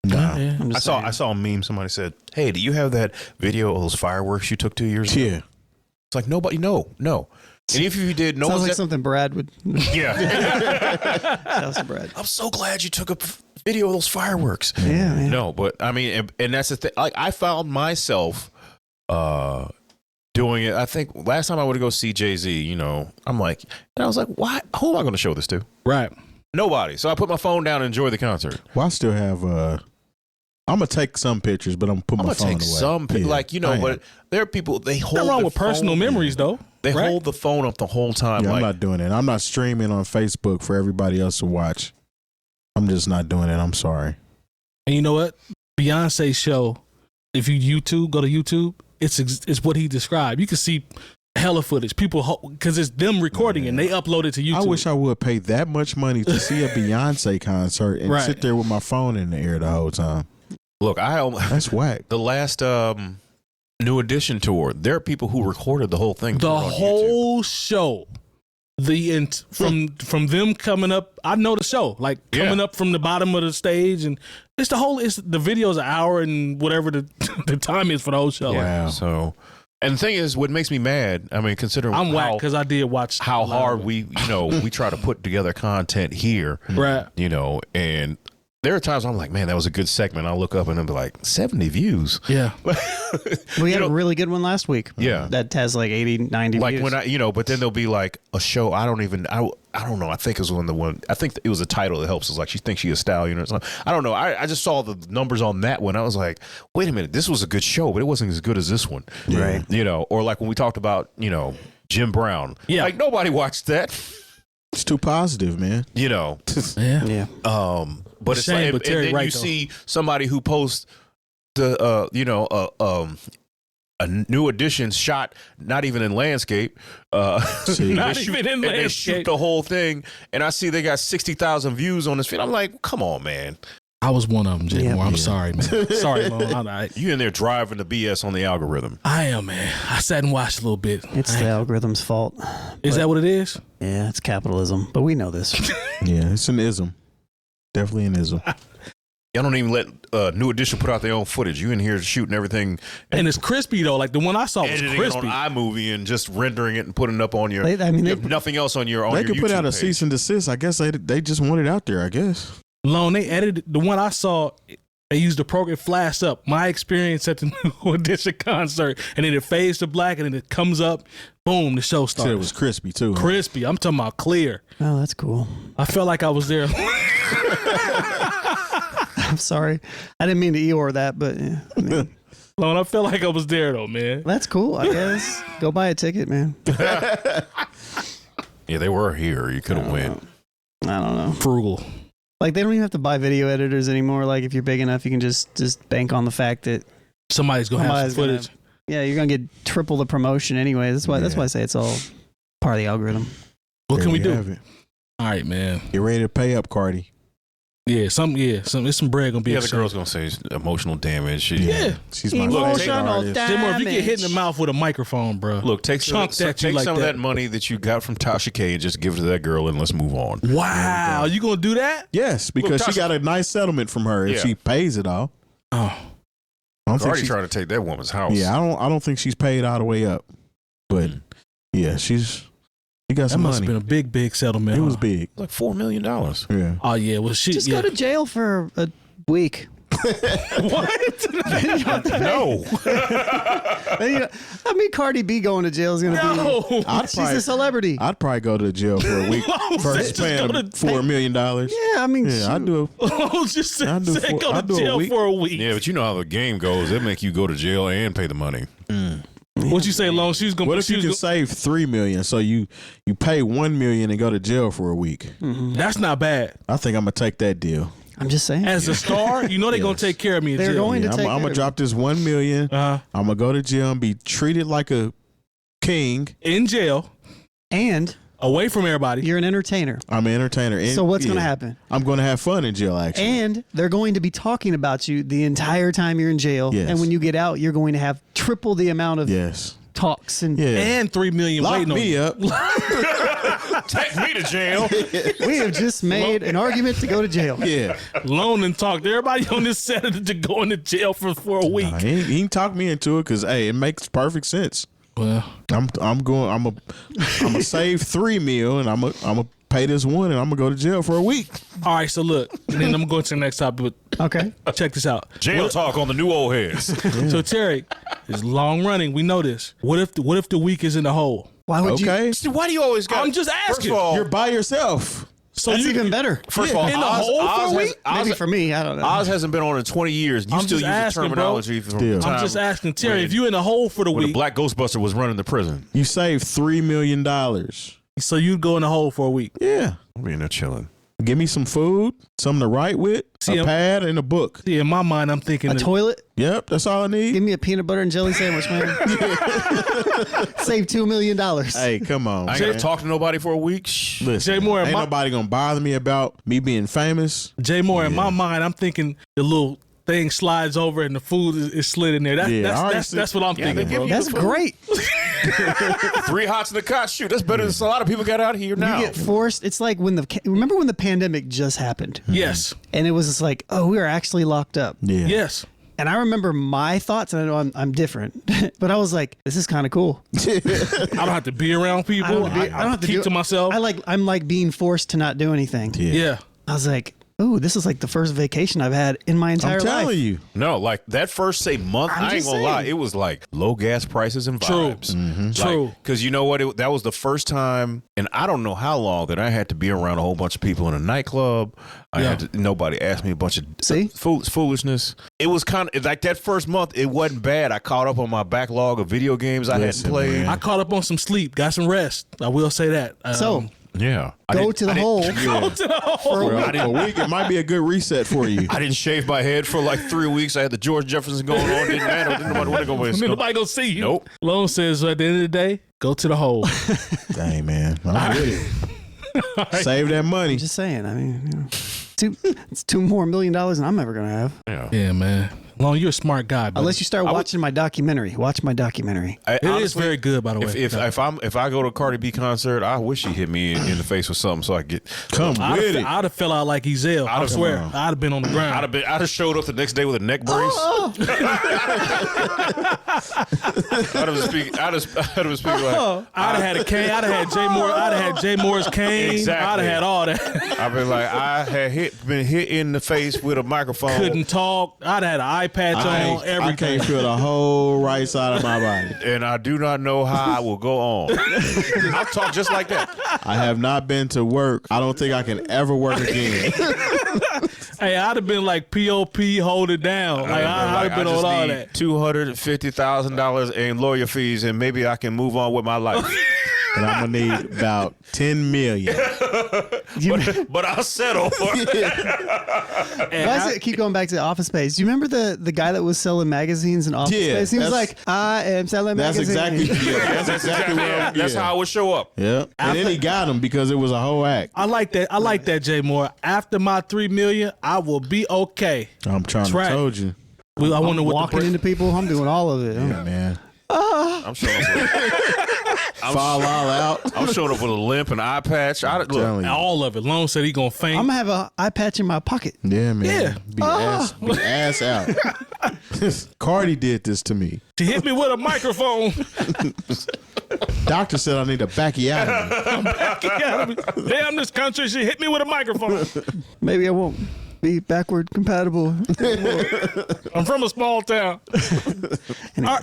No. Yeah. I saw a meme. Somebody said, "Hey, do you have that video of those fireworks you took 2 years ago?" Yeah. It's like nobody. No. And if you did, Sounds like something Brad would. Yeah. Sounds Brad. I'm so glad you took a video of those fireworks. Yeah, man. No, but I mean, and that's the thing. Like I found myself doing it. I think last time I went to go see Jay-Z, I'm like, and I was like, why? Who am I going to show this to? Right. Nobody. So I put my phone down and enjoy the concert. Well, I still have. I'm gonna take some pictures, but I'm gonna put my phone away. I'm gonna take some, but there are people they hold. Nothing wrong with phone, personal memories, though. They hold the phone up the whole time. Yeah, I'm not doing it. I'm not streaming on Facebook for everybody else to watch. I'm just not doing it. I'm sorry. And you know what? Beyonce's show, if you go to YouTube, it's what he described. You can see hella footage. People, because it's them recording and they upload it to YouTube. I wish I would pay that much money to see a Beyonce concert and sit there with my phone in the air the whole time. Look, that's whack. The last New Edition tour, there are people who recorded the whole thing. The whole show. From them coming up, I know the show, like coming up from the bottom of the stage, and the video's an hour and whatever the time is for the whole show. Yeah. Wow. So, and the thing is, what makes me mad, I mean, considering I'm whack because I did watch how hard we try to put together content here, right? And There are times I'm like, man, that was a good segment. I'll look up and I'll be like, 70 views. Yeah. We had a really good one last week. Yeah. That has like 80, 90 Like views. when but then there'll be like a show. I don't know. I think it was I think it was the title that helps us. Like she thinks she's a stallion or something. I don't know. I just saw the numbers on that one. I was like, wait a minute, this was a good show, but it wasn't as good as this one. Right. Or like when we talked about, Jim Brown. Yeah. Like nobody watched that. It's too positive, man. Yeah. Yeah. But it's Shame, like, but and Terry then right, you though. see somebody who posts the, a new edition shot, not even in landscape. Not even in They shoot landscape. the whole thing, and I see they got 60,000 views on this feed. I'm like, come on, man. I was one of them, Jay Moore. I'm sorry, man. Sorry, Lon. You in there driving the BS on the algorithm. I am, man. I sat and watched a little bit. It's the algorithm's fault. Is that what it is? Yeah, it's capitalism, but we know this. Yeah, it's an ism. Definitely an ism. Y'all don't even let New Edition put out their own footage. You in here shooting everything. And it's crispy, though. Like the one I saw was Editing crispy. it on iMovie and just rendering it and putting it up on your. They you have nothing else on your. They your could put YouTube a page. cease and desist. I guess they just want it out there. I guess. Lone, they edited the one I saw. They used the program flash up my experience at the New Edition concert, and then it fades to black, and then it comes up. Boom, the show starts. Said it was crispy too. Huh? Crispy. I'm talking about clear. Oh, that's cool. I felt like I was there. I'm sorry. I didn't mean to Eeyore that, but yeah, I mean, Lone, I felt like I was there though, man. that's cool, I guess. Go buy a ticket, man. Yeah, they were here. You could have went. I don't know. Frugal. Like they don't even have to buy video editors anymore. Like if you're big enough, you can just bank on the fact that Somebody's gonna have somebody's some gonna footage. yeah, you're gonna get triple the promotion anyway. That's why I say it's all part of the algorithm. What There can we you do? have it. All right, man. Get ready to pay up, Cardi. There's some bread gonna be. Yeah, the girl's gonna say it's emotional damage. Yeah. She's my Emotional favorite artist. damage. Jay Moore, if you get hit in the mouth with a microphone, bro. Look, take Chunk some, that you take like some of that. that money that you got from Tasha K and just give it to that girl and let's move on. Wow, you gonna do that? Yes, because she got a nice settlement from her if Yeah. she pays it all. Oh, I don't think Cardi she's, trying to take that woman's house. yeah, I don't think she's paid all the way up. But yeah, she got that some must money. have been a big settlement. It was huh? big. like $4 million. Yeah. Oh yeah, well she Just yeah. go to jail for a week. What? No. I mean, Cardi B going to jail is gonna be. No. She's a celebrity. I'd probably go to jail for a week versus Just paying go them to- $4 million. Yeah, I mean, Yeah, I shoot. do. Oh, just said, I'll do go I'll to do a jail week. for a week. Yeah, but you know how the game goes. They make you go to jail and pay the money. What you say, Long? She's gonna. What if you can save $3 million? So you pay $1 million and go to jail for a week. That's not bad. I think I'm gonna take that deal. I'm just saying. As a star, you know they're gonna take care of me in They're jail. going to I'm take gonna care of drop this $1 million. Uh-huh. I'm gonna go to jail and be treated like a king. In jail, and away from everybody. you're an entertainer. I'm an entertainer. And, So what's going to yeah, happen? I'm gonna have fun in jail. Actually, And they're going to be talking about you the entire time you're in jail. Yes. And when you get out, you're going to have triple the amount of yes, talks and yeah. And $3 million Lock waiting on me you. up. Take me to jail. we have just made an argument to go to jail. Yeah, Loan and talk to everybody on this set to go into jail for a week. he ain't talk me into it because hey, it makes perfect sense. Well, I'm gonna save $3 million and I'm gonna pay this one and I'm gonna go to jail for a week. all right. So look, and then I'm going to the next topic. But Okay. check this out. Jail talk on the new old heads. So Terry, it's long running. We know this. What if the week is in the hole? Why would you? Okay, Why do you always got? I'm just First asking. of all, you're by yourself. So That's you even better. first of all, in the hole for a week? Maybe for me, I don't know. Oz hasn't been on in 20 years. You I'm still just use asking, the bro. terminology from Still. the time I'm just asking Terry, when- if you in the hole for the when the week, Black Ghostbuster was running the prison. You saved $3 million. so you go in the hole for a week. Yeah, I'm in there chilling. give me some food, something to write with, See, a pad, and a book. See, in my mind, I'm thinking A toilet? Yep, that's all I need. Give me a peanut butter and jelly sandwich, man. Save $2 million. Hey, come on. I ain't man. gonna talk to nobody for a week. Shh. Listen, Jay Moore, ain't my- nobody gonna bother me about me being famous. Jay Moore, in my mind, I'm thinking the little thing slides over and the food is slid in there. Yeah, I already see- That's what I'm Yeah, thinking, they give bro. you- That's great. 3 hots in the cot. Shoot, that's better than a lot of people got out here now. You get forced. It's like remember when the pandemic just happened? Yes. And it was just like, oh, we are actually locked up. Yeah. Yes. And I remember my thoughts, and I know I'm different, but I was like, this is kind of cool. I don't have to be around people. I don't have to keep to myself. I'm like being forced to not do anything. yeah. I was like, oh, this is like the first vacation I've had in my entire I'm telling life. you. No, like that first month, I ain't gonna lie, it was like low gas prices and vibes. True. Because you know what? That was the first time, and I don't know how long that I had to be around a whole bunch of people in a nightclub. Nobody asked me a bunch of foolishness. It was kind of like that first month. It wasn't bad. I caught up on my backlog of video games I hadn't played. I caught up on some sleep, got some rest. I will say that. Yeah. Go to the hole. Go to the hole. For a week, it might be a good reset for you. I didn't shave my head for like 3 weeks. I had the George Jefferson going on. Didn't matter. Didn't nobody want to go with. Nobody gonna see you. Nope. Lone says at the end of the day, go to the hole. Dang, man. I'm with it. Save that money. I'm just saying. I mean, it's $2 more million than I'm ever gonna have. Yeah, man. Lone, you're a smart guy. Buddy. Unless you start watching my documentary. Watch my documentary. It is very good, by the way. If I go to a Cardi B concert, I wish she hit me in the face with something so I get I'd have fell out like 𝐀𝐄𝐄𝐃. I swear, I'd have been on the ground. I'd have showed up the next day with a neck brace. I'd have speaking like I'd have had a cane. I'd have had Jay Moore. I'd have had Jay Moore's cane. Exactly. I'd have had all that. I'd be like, I had been hit in the face with a microphone. Couldn't talk. I'd have had an eye patch on. Everything. I can't feel the whole right side of my body. And I do not know how I will go on. I'll talk just like that. I have not been to work. I don't think I can ever work again. Hey, I'd have been like POP, hold it down. Like I'd have been on all that. $250,000 in lawyer fees, and maybe I can move on with my life. And I'm gonna need about $10 million. But I'll settle. Keep going back to Office Space. Do you remember the guy that was selling magazines in Office Space? He was like, I am selling magazines. That's exactly That's how I would show up. Yeah. And then he got him because it was a whole act. I like that, Jay Moore. After my $3 million, I will be okay. I'm trying to told you. Well, I wonder I'm what walking into people. I'm doing all of it. Yeah, man. I'm showing up. Fall all out. I'm showing up with a limp and eye patch. All of it. Lone said he gonna faint. I'm gonna have an eye patch in my pocket. Yeah, man. Yeah. Be ass out. Cardi did this to me. She hit me with a microphone. Doctor said I need a backiotomy. Damn this country. She hit me with a microphone. Maybe I won't be backward compatible. I'm from a small town. I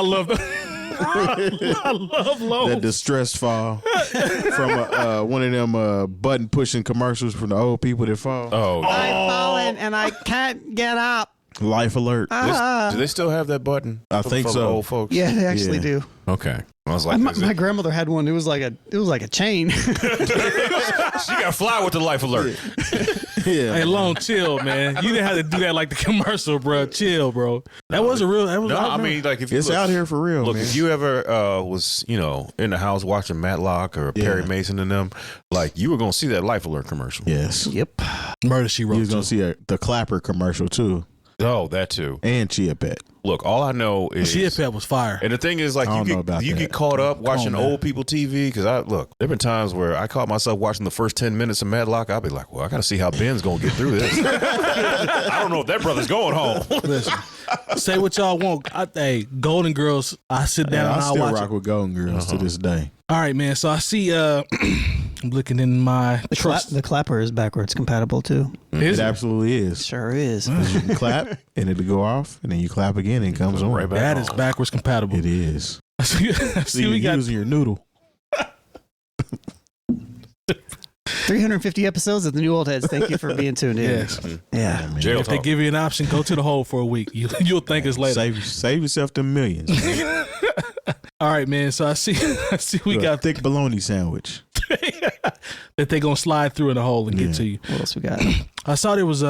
love Lowe's. That distressed fall from one of them button pushing commercials from the old people that fall. I'm falling and I can't get up. Life alert. Do they still have that button? I think so. Old folks. Yeah, they actually do. Okay. I was like, my grandmother had one. It was like a chain. she got to fly with the life alert. Yeah. Hey, Lone, chill, man. You didn't have to do that like the commercial, bro. Chill, bro. That was a real. I mean, like if you it's out here for real. Look, man. if you ever was in the house watching Matlock or Perry Mason and them, like you were gonna see that life alert commercial. Yes. Yep. Murder She Wrote. You was gonna see the Clapper commercial too. Oh, that too. And Chia Pet. Look, all I know is Chia Pet was fire. And the thing is, like, you get caught up watching old people TV. Because there've been times where I caught myself watching the first 10 minutes of Matlock. I'll be like, well, I got to see how Ben's gonna get through this. I don't know if that brother's going home. Listen, say what y'all want. Hey, Golden Girls. I sit down and I still watch rock with Golden Girls to this day. All right, man. So I see. I'm looking in my the clapper is backwards compatible too. It absolutely is. Sure is. You can clap and it'll go off, and then you clap again and it comes on. Right back that on. is backwards compatible. It is. I see we got using your noodle. 350 episodes of the New Old Heads. Thank you for being tuned in. Yes. Yeah. If they give you an option, go to the hole for a week. You'll thank us later. Save yourself them millions. All right, man. So I see we got thick bologna sandwich that they gonna slide through in the hole and get to you. What else we got? I saw there was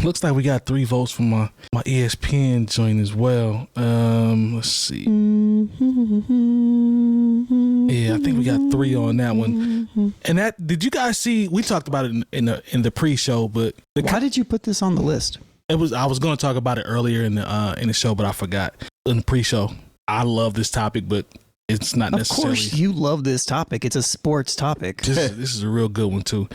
looks like we got 3 votes from my ESPN joint as well. Let's see. Yeah, I think we got 3 on that one. And that, did you guys see? We talked about it in the pre-show, but why did you put this on the list? I was going to talk about it earlier in the show, but I forgot in the pre-show. I love this topic, but it's not necessarily. Of course, you love this topic. It's a sports topic. This is a real good one too.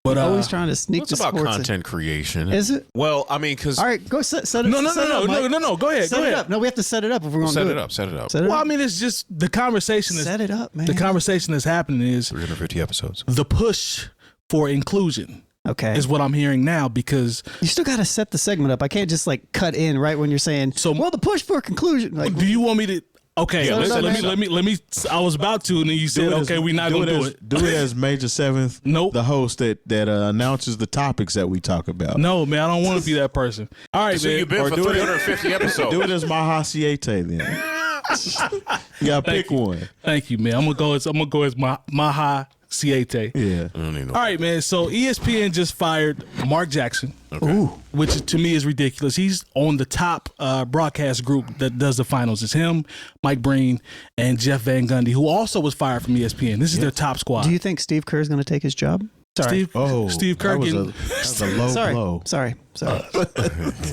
But always trying to sneak It's the about sports in. content creation. Is it? Well, I mean, because All right, go set it. No. Go ahead. Set it up. No, we have to set it up if we're going to set do it up. Set it up. Set it Well, I up. mean, it's just the conversation. Set it up, man. The conversation that's happening is 350 episodes. the push for inclusion. Okay. Is what I'm hearing now because You still got to set the segment up. I can't just like cut in right when you're saying, well, the push for conclusion. Like, do you want me to? Okay, Yeah, let me. I was about to, and then you said, okay, we're not gonna do it. Do it as Major 7th, Nope. the host that announces the topics that we talk about. No, man, I don't want to be that person. All right, So man. you've been for 350 episodes. Do it as Maja 𝐃𝐃𝐃𝐃 then. You gotta pick one. Thank you, man. I'm gonna go as Maja 𝐃𝐃𝐃. Yeah. I don't even know. All right, man. So ESPN just fired Mark Jackson, which to me is ridiculous. He's on the top broadcast group that does the finals. It's him, Mike Breen, and Jeff Van Gundy, who also was fired from ESPN. This is their top squad. do you think Steve Kerr is going to take his job? Sorry. Steve Kerr that was getting that was a low Sorry. blow. Sorry.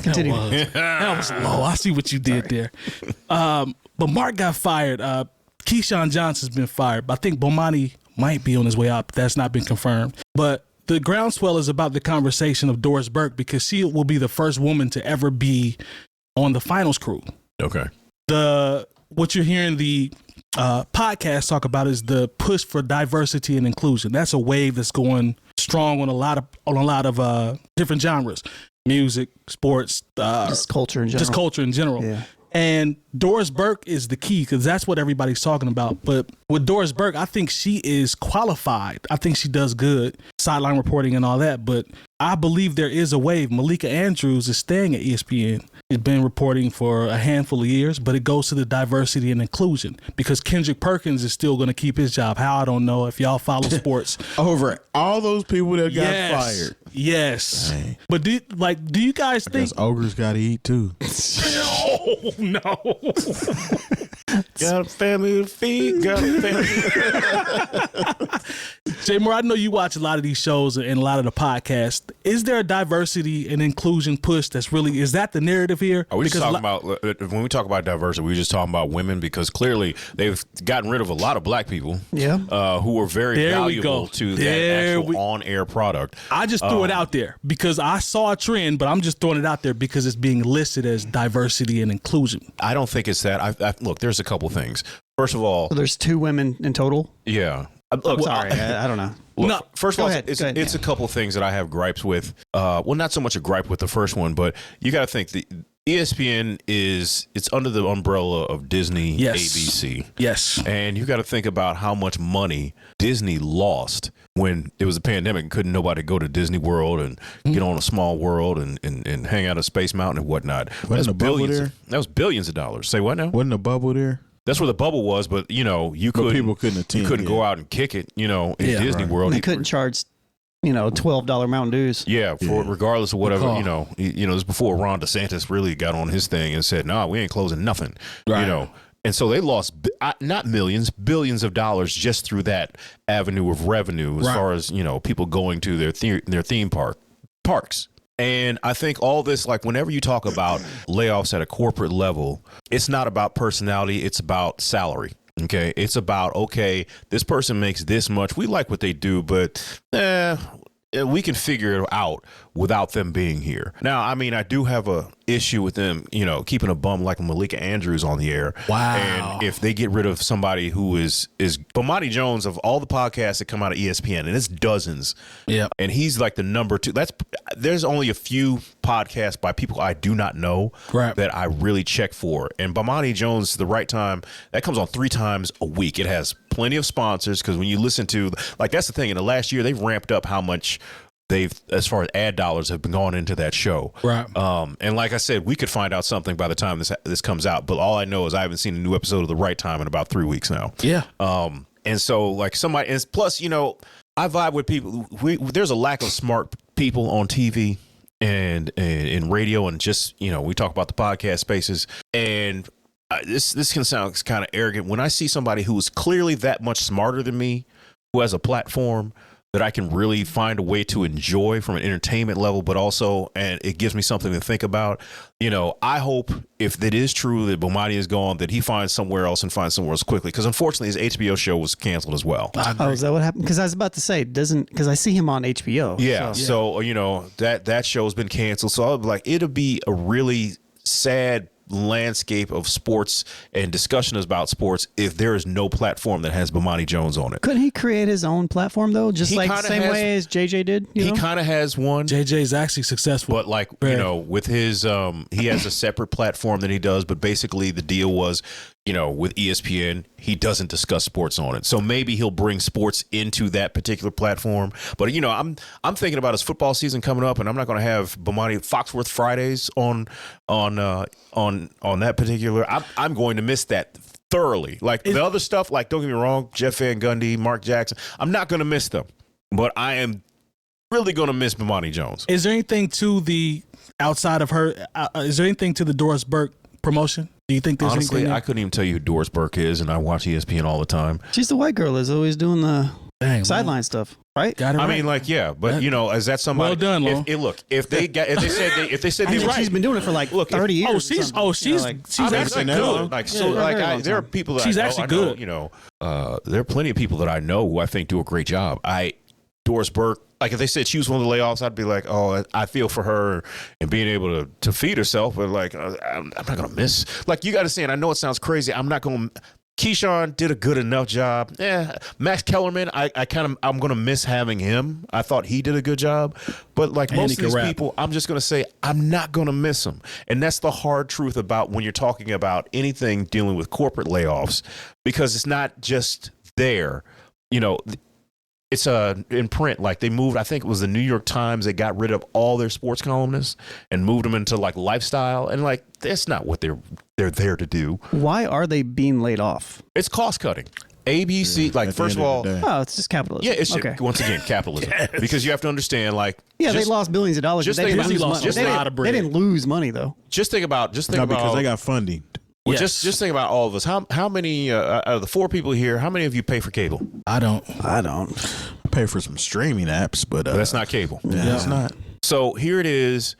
Continue. that was low. I see what you did there. But Mark got fired. Keyshawn Johnson's been fired. I think Bomani might be on his way out. That's not been confirmed. But the groundswell is about the conversation of Doris Burke because she will be the first woman to ever be on the finals crew. Okay. What you're hearing the podcast talk about is the push for diversity and inclusion. That's a wave that's going strong on a lot of different genres, music, sports, Just culture in general. just culture in general. Yeah. And Doris Burke is the key because that's what everybody's talking about. But with Doris Burke, I think she is qualified. I think she does good, sideline reporting and all that. But I believe there is a wave. Malika Andrews is staying at ESPN. She's been reporting for a handful of years, but it goes to the diversity and inclusion because Kendrick Perkins is still going to keep his job. How, I don't know. If y'all follow sports. Over all those people that got fired. Yes. Dang. But do you guys think Because ogres got to eat too. Oh, no. Got a family to feed. Got a family. Jay Moore, I know you watch a lot of these shows and a lot of the podcasts. Is there a diversity and inclusion push that's really, is that the narrative here? Are we just Because talking about, when we talk about diversity, we're just talking about women because clearly they've gotten rid of a lot of black people who were very There we valuable go. to There that we- actual on-air product. I just threw it out there because I saw a trend, but I'm just throwing it out there because it's being listed as diversity and inclusion. I don't think it's that. Look, there's a couple things. First of all, So there's 2 women in total? yeah. Look, Sorry, I don't know. Look, No, first of go all, ahead, it's go ahead. a couple things that I have gripes with. Well, not so much a gripe with the first one, but you got to think the ESPN it's under the umbrella of Disney, Yes. ABC. Yes. And you got to think about how much money Disney lost when it was a pandemic and couldn't nobody go to Disney World and get on a small world and hang out at Space Mountain and whatnot. Wasn't a bubble there? That was billions of dollars. Say what now? Wasn't a bubble there? That's where the bubble was, but you But people couldn't attend. You couldn't yeah. go out and kick it, in Yeah, Disney right. World. They couldn't charge, $12 Mountain Dews. Yeah, for regardless of whatever, call. this was before Ron DeSantis really got on his thing and said, "Nah, we ain't closing nothing." Right. And so they lost not millions, billions of dollars just through that avenue of revenue as far as, people going to their theme parks. And I think all this, like whenever you talk about layoffs at a corporate level, it's not about personality, it's about salary. Okay. It's about, okay, this person makes this much. We like what they do, but we can figure it out without them being here. Now, I mean, I do have a issue with them, keeping a bum like Malika Andrews on the air. Wow. And if they get rid of somebody who is Bomani Jones of all the podcasts that come out of ESPN, and it's dozens. Yeah. And he's like the number 2. There's only a few podcasts by people I do not know that I really check for. And Bomani Jones, the right time, that comes on 3 times a week. It has plenty of sponsors because when you listen to, that's the thing. In the last year, they've ramped up how much as far as ad dollars have been going into that show. Right. And like I said, we could find out something by the time this comes out. But all I know is I haven't seen a new episode of The Right Time in about 3 weeks now. Yeah. And so like somebody, and plus, I vibe with people. There's a lack of smart people on TV and in radio and just, we talk about the podcast spaces. And this can sound kind of arrogant. When I see somebody who is clearly that much smarter than me, who has a platform, that I can really find a way to enjoy from an entertainment level, but also, and it gives me something to think about. You know, I hope if it is true that Bomani is gone, that he finds somewhere else and finds somewhere else quickly. Because unfortunately, his HBO show was canceled as well. Oh, is that what happened? Because I was about to say, because I see him on HBO. Yeah. So, you know, that show's been canceled. So I'll be like, it'll be a really sad landscape of sports and discussion about sports if there is no platform that has Bomani Jones on it. Couldn't he create his own platform though, just like the same way as JJ did? He kind of has one. JJ's actually successful, but like you know, with his he has a separate platform that he does. But basically, the deal was, you know, with ESPN, he doesn't discuss sports on it. So maybe he'll bring sports into that particular platform. But you know, I'm thinking about his football season coming up, and I'm not going to have Bomani Foxworth Fridays on that particular. I'm going to miss that thoroughly. Like the other stuff, like don't get me wrong, Jeff Van Gundy, Mark Jackson, I'm not going to miss them, but I am really going to miss Bomani Jones. Is there anything to the outside of her? Is there anything to the Doris Burke promotion? Do you think there's honestly? anything there? I couldn't even tell you who Doris Burke is, and I watch ESPN all the time. She's the white girl that's always doing the sideline stuff, right? Got it right. I mean, like, yeah, but you know, is that somebody? Well done, Lo. If they said they she's been doing it for like 30 years. She's actually good. Like there are people that she's I know, actually good. You know, there are plenty of people that I know who I think do a great job. Doris Burke. Like if they said she was one of the layoffs, I'd be like, oh, I feel for her and being able to feed herself. But like, I'm not gonna miss. Like you got to say, and I know it sounds crazy. I'm not gonna. Keyshawn did a good enough job. Max Kellerman, I'm gonna miss having him. I thought he did a good job, but like most of these people, I'm just gonna say I'm not gonna miss them. And that's the hard truth about when you're talking about anything dealing with corporate layoffs, because it's not just there. You know. It's in print. Like they moved, I think it was the New York Times. They got rid of all their sports columnists and moved them into like lifestyle. And like that's not what they're there to do. Why are they being laid off? It's cost cutting. ABC, like first of all, it's just capitalism. Yeah, it's just, once again capitalism. Because you have to understand, like, they lost billions of dollars. Just they think didn't about, lose money. They didn't lose money though. Just think about because they got funding. Well, just think about all of us. How many out of the 4 people here? How many of you pay for cable? I don't. I pay for some streaming apps, but that's not cable. Yeah, it's not. So here it is,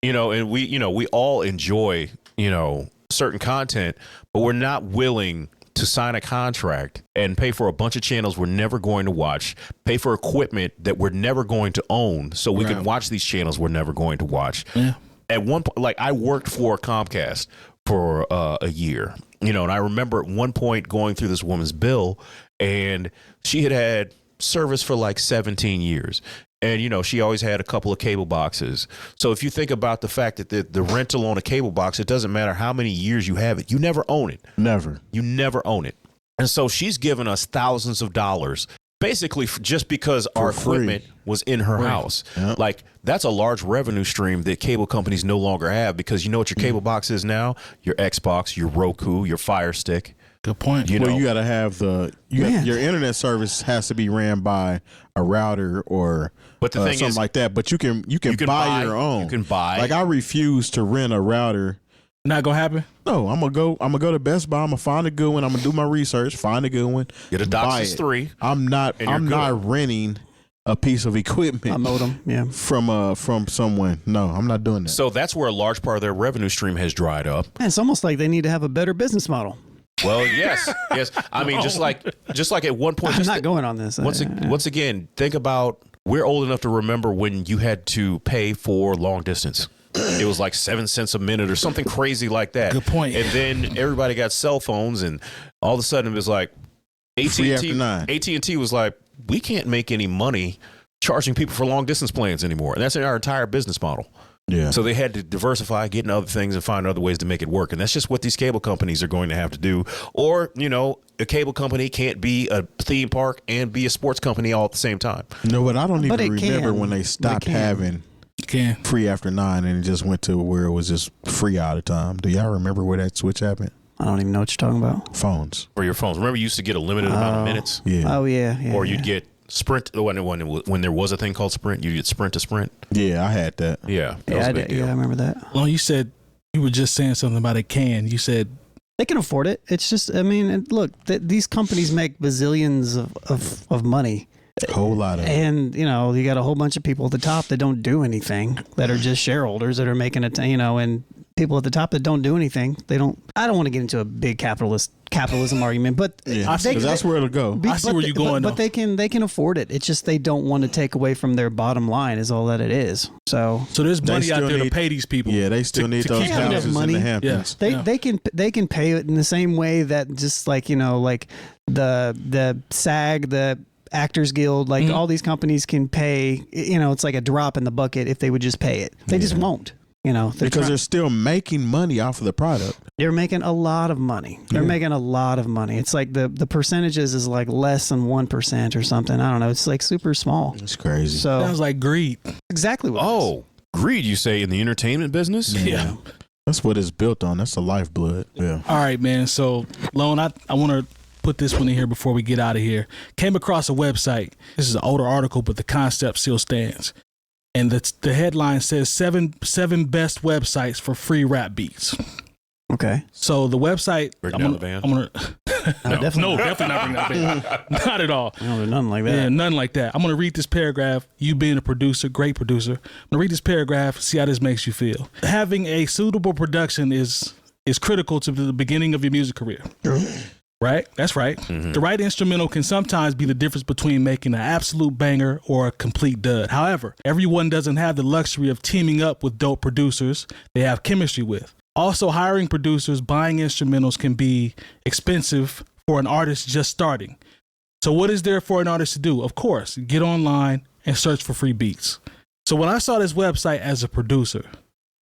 you know, and we all enjoy, you know, certain content, but we're not willing to sign a contract and pay for a bunch of channels we're never going to watch, pay for equipment that we're never going to own, so we can watch these channels we're never going to watch. Yeah. At one point, like I worked for Comcast for a year, you know, and I remember at one point going through this woman's bill, and she had service for like 17 years. And, you know, she always had a couple of cable boxes. So if you think about the fact that the rental on a cable box, it doesn't matter how many years you have it. You never own it. Never. You never own it. And so she's given us thousands of dollars basically just because our equipment was in her house. Yep. Like that's a large revenue stream that cable companies no longer have, because you know what your cable box is now? Your Xbox, your Roku, your Fire Stick. Good point. You know, you got to have your internet service has to be ran by a router or but the thing something is, like that. But you can buy your own. You can buy. Like I refuse to rent a router. Not gonna happen. No, I'm gonna go to Best Buy. I'm gonna find a good one. I'm gonna do my research, find a good one. Get a DOCSIS 3. I'm not renting a piece of equipment. A modem, from someone. No, I'm not doing that. So that's where a large part of their revenue stream has dried up. Man, it's almost like they need to have a better business model. Well, yes. I mean, just like at one point. I'm not going on this. Once again, think about, we're old enough to remember when you had to pay for long distance. It was like 7 cents a minute or something crazy like that. Good point. And then everybody got cell phones, and all of a sudden it was like AT&T was like, we can't make any money charging people for long distance plans anymore. And that's our entire business model. Yeah. So they had to diversify, get into other things, and find other ways to make it work. And that's just what these cable companies are going to have to do. Or, you know, a cable company can't be a theme park and be a sports company all at the same time. No, but I don't even remember when they stopped having free after 9 and it just went to where it was just free all the time. Do y'all remember where that switch happened? I don't even know what you're talking about. Phones. For your phones. Remember you used to get a limited amount of minutes? Yeah. Oh, yeah. Or you'd get Sprint, when there was a thing called Sprint, you get Sprint to Sprint. Yeah, I had that. Yeah, I did. Yeah, I remember that. Well, you said you were just saying something about you said they can afford it. It's just, I mean, look, these companies make bazillions of money. A whole lot of it. And, you know, you got a whole bunch of people at the top that don't do anything, that are just shareholders that are making it, you know, and people at the top that don't do anything. I don't want to get into a big capitalism argument, but because that's where it'll go. I see where you're going, but they can afford it. It's just they don't want to take away from their bottom line is all that it is. So there's They money out still there to need- pay these people. Yeah, they still need to those keep them. houses in Money. the Hamptons. they can pay it in the same way that just like, you know, like the SAG, the Actors Guild, like all these companies can pay, you know, it's like a drop in the bucket if they would just pay it. They just won't, you know, Because they're still making money off of the product. they're making a lot of money. They're making a lot of money. It's like the percentages is like less than 1% or something. I don't know. It's like super small. It's crazy. So Sounds like greed. exactly what it is. Oh, greed, you say, in the entertainment business? Yeah. That's what it's built on. That's the lifeblood. Yeah. All right, man. So, Lone, I want to put this one in here before we get out of here. Came across a website. This is an older article, but the concept still stands. And the headline says seven best websites for free rap beats. Okay. So the website, Break down the band? I'm gonna Definitely definitely not bring that band. Not at all. No, there's nothing like that. Yeah, nothing like that. I'm going to read this paragraph. You being a producer, great producer. I'm going to read this paragraph, see how this makes you feel. Having a suitable production is critical to the beginning of your music career. True. Right? That's right. Mm-hmm. The right instrumental can sometimes be the difference between making an absolute banger or a complete dud. However, everyone doesn't have the luxury of teaming up with dope producers they have chemistry with. Also, hiring producers, buying instrumentals can be expensive for an artist just starting. So what is there for an artist to do? Of course, get online and search for free beats. So when I saw this website as a producer,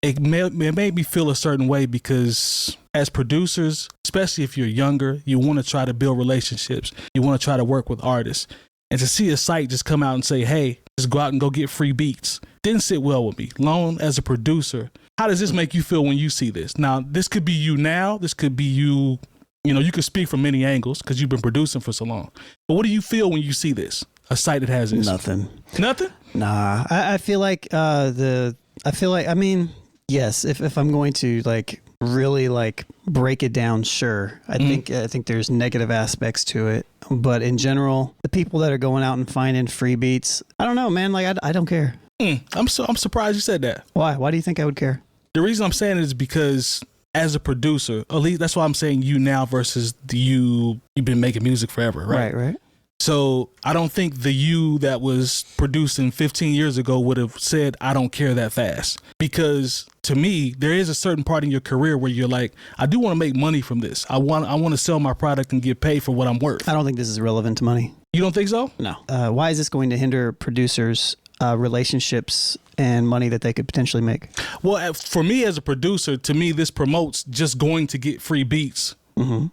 it made me feel a certain way because as producers, especially if you're younger, you want to try to build relationships. You want to try to work with artists. And to see a site just come out and say, hey, just go out and go get free beats, didn't sit well with me. Lone, as a producer, how does this make you feel when you see this? Now, this could be you now. This could be you. You know, you could speak from many angles because you've been producing for so long. But what do you feel when you see this? A site that has this? Nothing. Nothing? Nah. I feel like I mean, yes, if I'm going to like really like break it down, sure. I think there's negative aspects to it. But in general, the people that are going out and finding free beats, I don't know, man. Like I don't care. I'm surprised you said that. Why? Why do you think I would care? The reason I'm saying it is because as a producer, at least that's why I'm saying you now versus you've been making music forever, right? Right. So I don't think the you that was producing 15 years ago would have said, I don't care that fast. Because to me, there is a certain part in your career where you're like, I do want to make money from this. I want to sell my product and get paid for what I'm worth. I don't think this is relevant to money. You don't think so? No. Why is this going to hinder producers' relationships and money that they could potentially make? Well, for me as a producer, to me, this promotes just going to get free beats.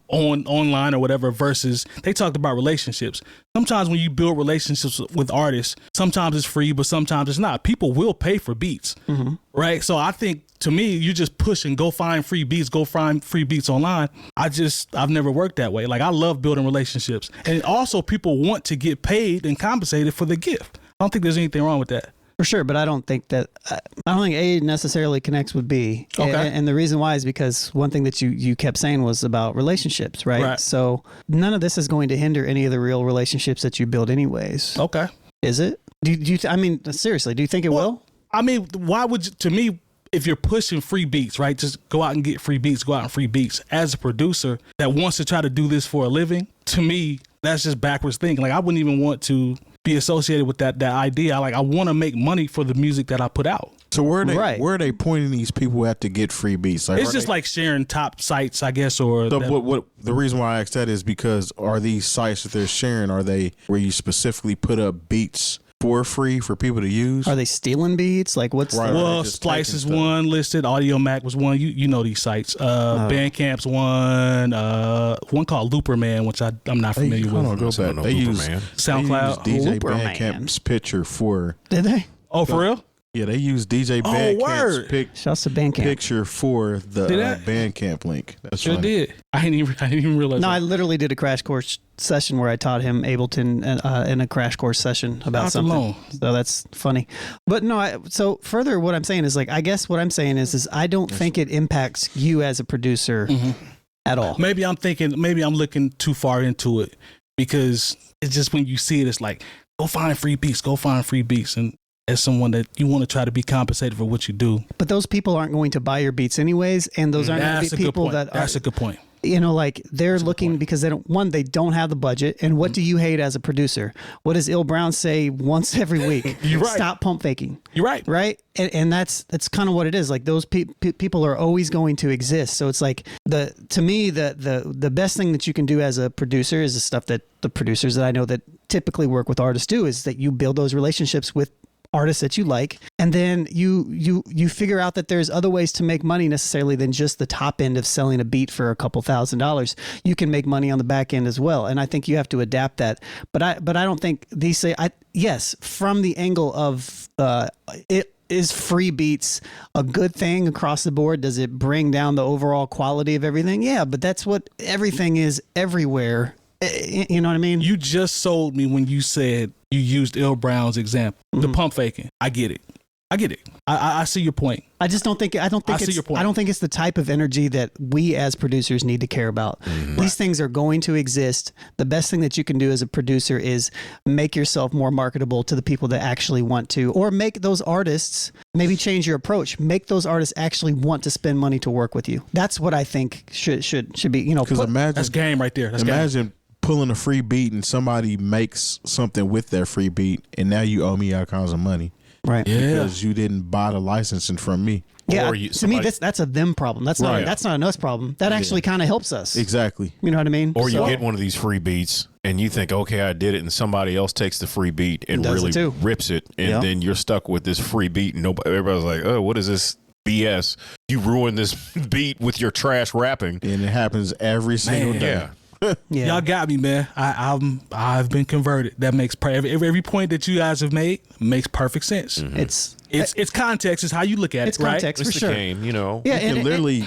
Online or whatever, versus they talked about relationships. Sometimes when you build relationships with artists, sometimes it's free, but sometimes it's not. People will pay for beats, right? So I think to me, you just push and go find free beats, online. I've never worked that way. Like I love building relationships, and also people want to get paid and compensated for the gift. I don't think there's anything wrong with that. For sure, but I don't think A necessarily connects with B. Okay. And the reason why is because one thing that you kept saying was about relationships, right? Right. So none of this is going to hinder any of the real relationships that you build anyways. Okay. Is it? I mean, seriously, do you think it will? I mean, why would you, to me, if you're pushing free beats, right? Just go out and get free beats, As a producer that wants to try to do this for a living, to me, that's just backwards thinking. Like I wouldn't even want to be associated with that idea. I want to make money for the music that I put out. So where are they pointing these people at to get free beats? Like, it's just like sharing top sites, I guess, or what the reason why I asked that is because are these sites that they're sharing, are they where you specifically put up beats for free for people to use? Are they stealing beats? Like what's Right. well, just Splice taking is stuff. one listed, Audio Mac was one. You know these sites. Bandcamp's one. One called Looper Man, which I'm not familiar Hold on, with. go I don't back. know They Looper use Man. SoundCloud. They use DJ Looper Bandcamp's picture for. Did they? Oh, for real? Yeah, they use DJ word. Bandcamp's Shouts to Bandcamp. picture for the Did that? Bandcamp link. That's Sure funny. did. I didn't even realize. No, that. I literally did a crash course session where I taught him Ableton in a crash course session about Not something. alone. So that's funny. But no, so further, what I'm saying is like, I guess what I'm saying is I don't think it impacts you as a producer at all. Maybe I'm looking too far into it because it's just when you see it, it's like, Go find free beats. Go find free beats. And as someone that you want to try to be compensated for what you do. But those people aren't going to buy your beats anyways, and those aren't going to be people that are. That's a good point. You know, like they're looking because they don't have the budget. And what do you hate as a producer? What does Il Brown say once every week? You're right. Stop pump faking. You're right. Right. And that's kind of what it is. Like those people are always going to exist. So it's like to me, the best thing that you can do as a producer is the stuff that the producers that I know that typically work with artists do is that you build those relationships with artists that you like, and then you figure out that there's other ways to make money necessarily than just the top end of selling a beat for a couple $1,000s. You can make money on the back end as well, and I think you have to adapt that. But I don't think these say yes from the angle of it. Is free beats a good thing across the board? Does it bring down the overall quality of everything? Yeah, but that's what everything is everywhere. You know what I mean? You just sold me when you said you used Il Brown's example, the pump faking. I get it. I see your point. I just don't think. I see your point. I don't think it's the type of energy that we as producers need to care about. These things are going to exist. The best thing that you can do as a producer is make yourself more marketable to the people that actually want to, or make those artists maybe change your approach. Make those artists actually want to spend money to work with you. That's what I think should be. You know, because imagine that's game right there. Imagine pulling a free beat and somebody makes something with that free beat, and now you owe me all kinds of money. Right. Yeah. Because you didn't buy the licensing from me. Yeah. To me, that's a them problem. That's not an us problem. That actually kind of helps us. Exactly. You know what I mean? Or you get one of these free beats and you think, okay, I did it, and somebody else takes the free beat and really rips it, and then you're stuck with this free beat, and everybody's like, oh, what is this BS? You ruined this beat with your trash rapping. And it happens every single day. Yeah. Yeah. Y'all got me, man. I've been converted. That makes every point that you guys have made makes perfect sense. It's context. It's how you look at it's it, right? context It's for the sure. game, you know. Yeah, You can literally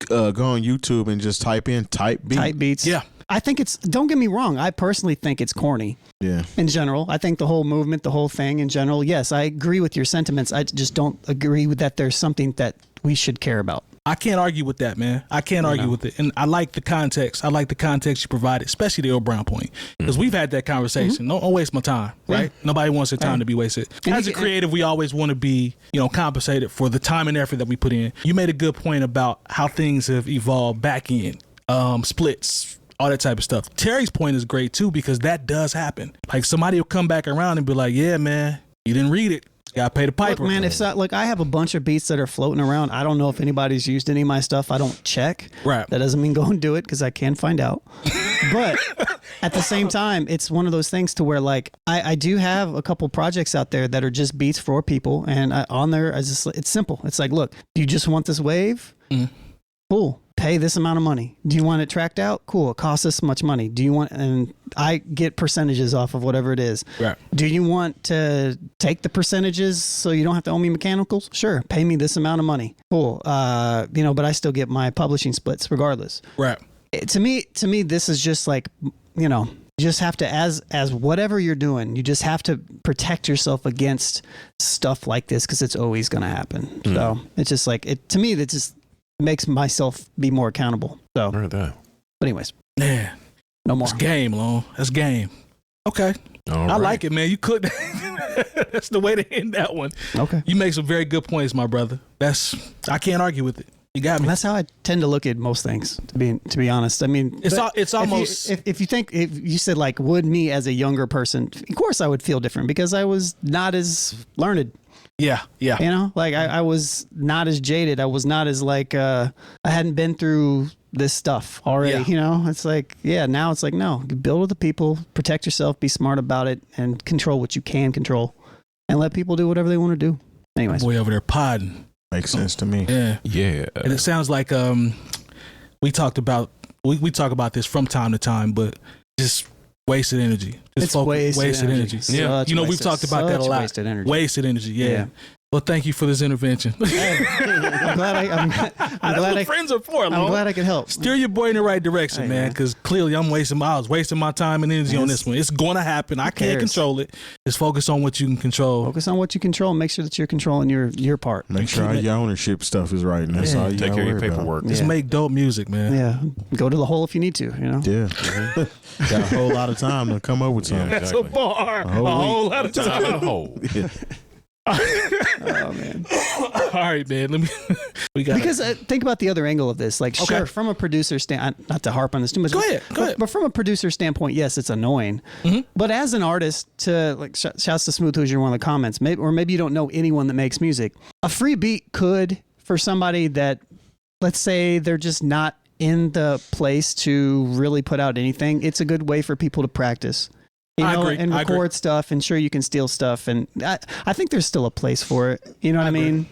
go on YouTube and just type beat. Type beats. Yeah. I think don't get me wrong. I personally think it's corny. Yeah. In general, I think the whole movement, the whole thing in general, yes, I agree with your sentiments. I just don't agree with that there's something that we should care about. I can't argue with that, man. I can't argue with it. And I like the context. I like the context you provided, especially the Il Brown point. Because we've had that conversation. Don't waste my time, right? Yeah. Nobody wants their time to be wasted. As a creative, we always want to be, compensated for the time and effort that we put in. You made a good point about how things have evolved back end, splits, all that type of stuff. Terry's point is great too, because that does happen. Like somebody will come back around and be like, yeah, man, you didn't read it. Gotta pay the piper. Look, man, I have a bunch of beats that are floating around. I don't know if anybody's used any of my stuff. I don't check. Right. That doesn't mean go and do it because I can find out. But at the same time, it's one of those things to where like I do have a couple projects out there that are just beats for people, and on there, it's simple. It's like, look, do you just want this wave? Cool. Pay this amount of money. Do you want it tracked out? Cool. It costs this much money. Do you want, and I get percentages off of whatever it is. Right. Do you want to take the percentages so you don't have to owe me mechanicals? Sure. Pay me this amount of money. Cool. But I still get my publishing splits regardless. Right. To me, this is just like, you just have to, as whatever you're doing, you just have to protect yourself against stuff like this because it's always going to happen. So it's just like, to me, that just makes myself be more accountable. So, Heard that. But anyways, man, no more. That's game, Lone. That's game. Okay. I like it, man. You could. That's the way to end that one. Okay. You make some very good points, my brother. I can't argue with it. You got me. That's how I tend to look at most things. To be honest, I mean, it's almost. If you said like, would me as a younger person, of course I would feel different because I was not as learned. Yeah. Like I was not as jaded. I was not as like I hadn't been through this stuff already. Yeah. It's like now it's like no, build with the people, protect yourself, be smart about it, and control what you can control, and let people do whatever they want to do. Anyways, boy over there podding makes sense to me. Yeah. And it sounds like we talk about this from time to time, but just wasted energy. It's wasted energy. Yeah. Such we've talked about that a lot. Wasted energy. Wasted energy. Yeah. Well, thank you for this intervention. I'm glad friends are for. I'm glad I could help. Steer your boy in the right direction, man, because clearly I was wasting my time and energy on this one. It's going to happen. I can't control it. Just focus on what you can control. Focus on what you control and make sure that you're controlling your part. Make sure all your ownership stuff is right. And that's all you Take care of your paperwork. Just make dope music, man. Yeah. Go to the hole if you need to, Yeah. Got a whole lot of time to come up with something. That's a bar. A whole lot of time in a hole. Oh man! All right, man. Because think about the other angle of this. Like, sure, from a producer standpoint, not to harp on this too much. Go ahead. But from a producer standpoint, yes, it's annoying. Mm-hmm. But as an artist, shouts to Smooth Hoosier in one of the comments, maybe you don't know anyone that makes music. A free beat could, for somebody that, let's say, they're just not in the place to really put out anything. It's a good way for people to practice. I agree. And record stuff, and sure, you can steal stuff, and I think there's still a place for it. You know what I mean?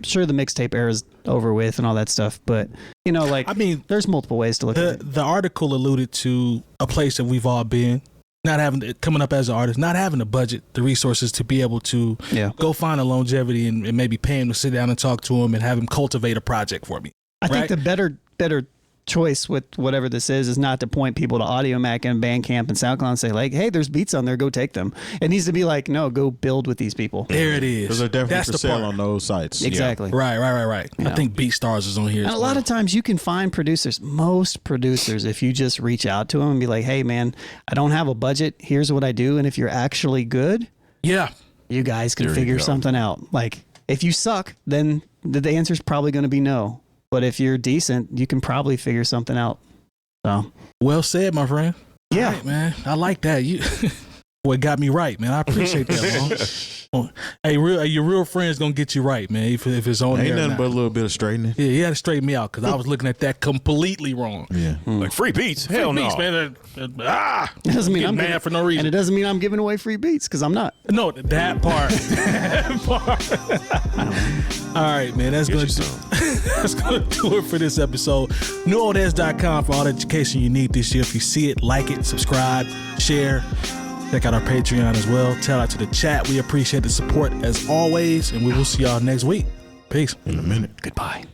Sure, the mixtape era is over with and all that stuff, but there's multiple ways to look at it. The article alluded to a place that we've all been, coming up as an artist, not having the budget, the resources to be able to go find a Lonegevity and maybe pay him to sit down and talk to him and have him cultivate a project for me. I think the better choice with whatever this is not to point people to Audiomack and Bandcamp and SoundCloud and say like, hey, there's beats on there, go take them. It needs to be like, no, go build with these people. There it is. Because they're definitely for sale on those sites. Exactly. Yeah. Right. I think BeatStars is on here. And a lot of times you can find producers, most producers, if you just reach out to them and be like, hey man, I don't have a budget, here's what I do, and if you're actually good, you guys can figure something out. Like, if you suck, then the answer is probably going to be no. But if you're decent, you can probably figure something out. So well said, my friend. Yeah, right, man. I like that. You, boy, got me right, man. I appreciate that, man. Hey, your real friend's gonna get you right, man. If it's on there, ain't nothing but a little bit of straightening. Yeah, you had to straighten me out because I was looking at that completely wrong. Yeah, like free beats. Hell no, man. It doesn't mean I'm mad for no reason, and it doesn't mean I'm giving away free beats because I'm not. No, that part. All right, man. That's gonna do it for this episode. NewOldHeads.com for all the education you need this year. If you see it, like it, subscribe, share. Check out our Patreon as well. Tell out to the chat. We appreciate the support as always, and we will see y'all next week. Peace. In a minute. Goodbye.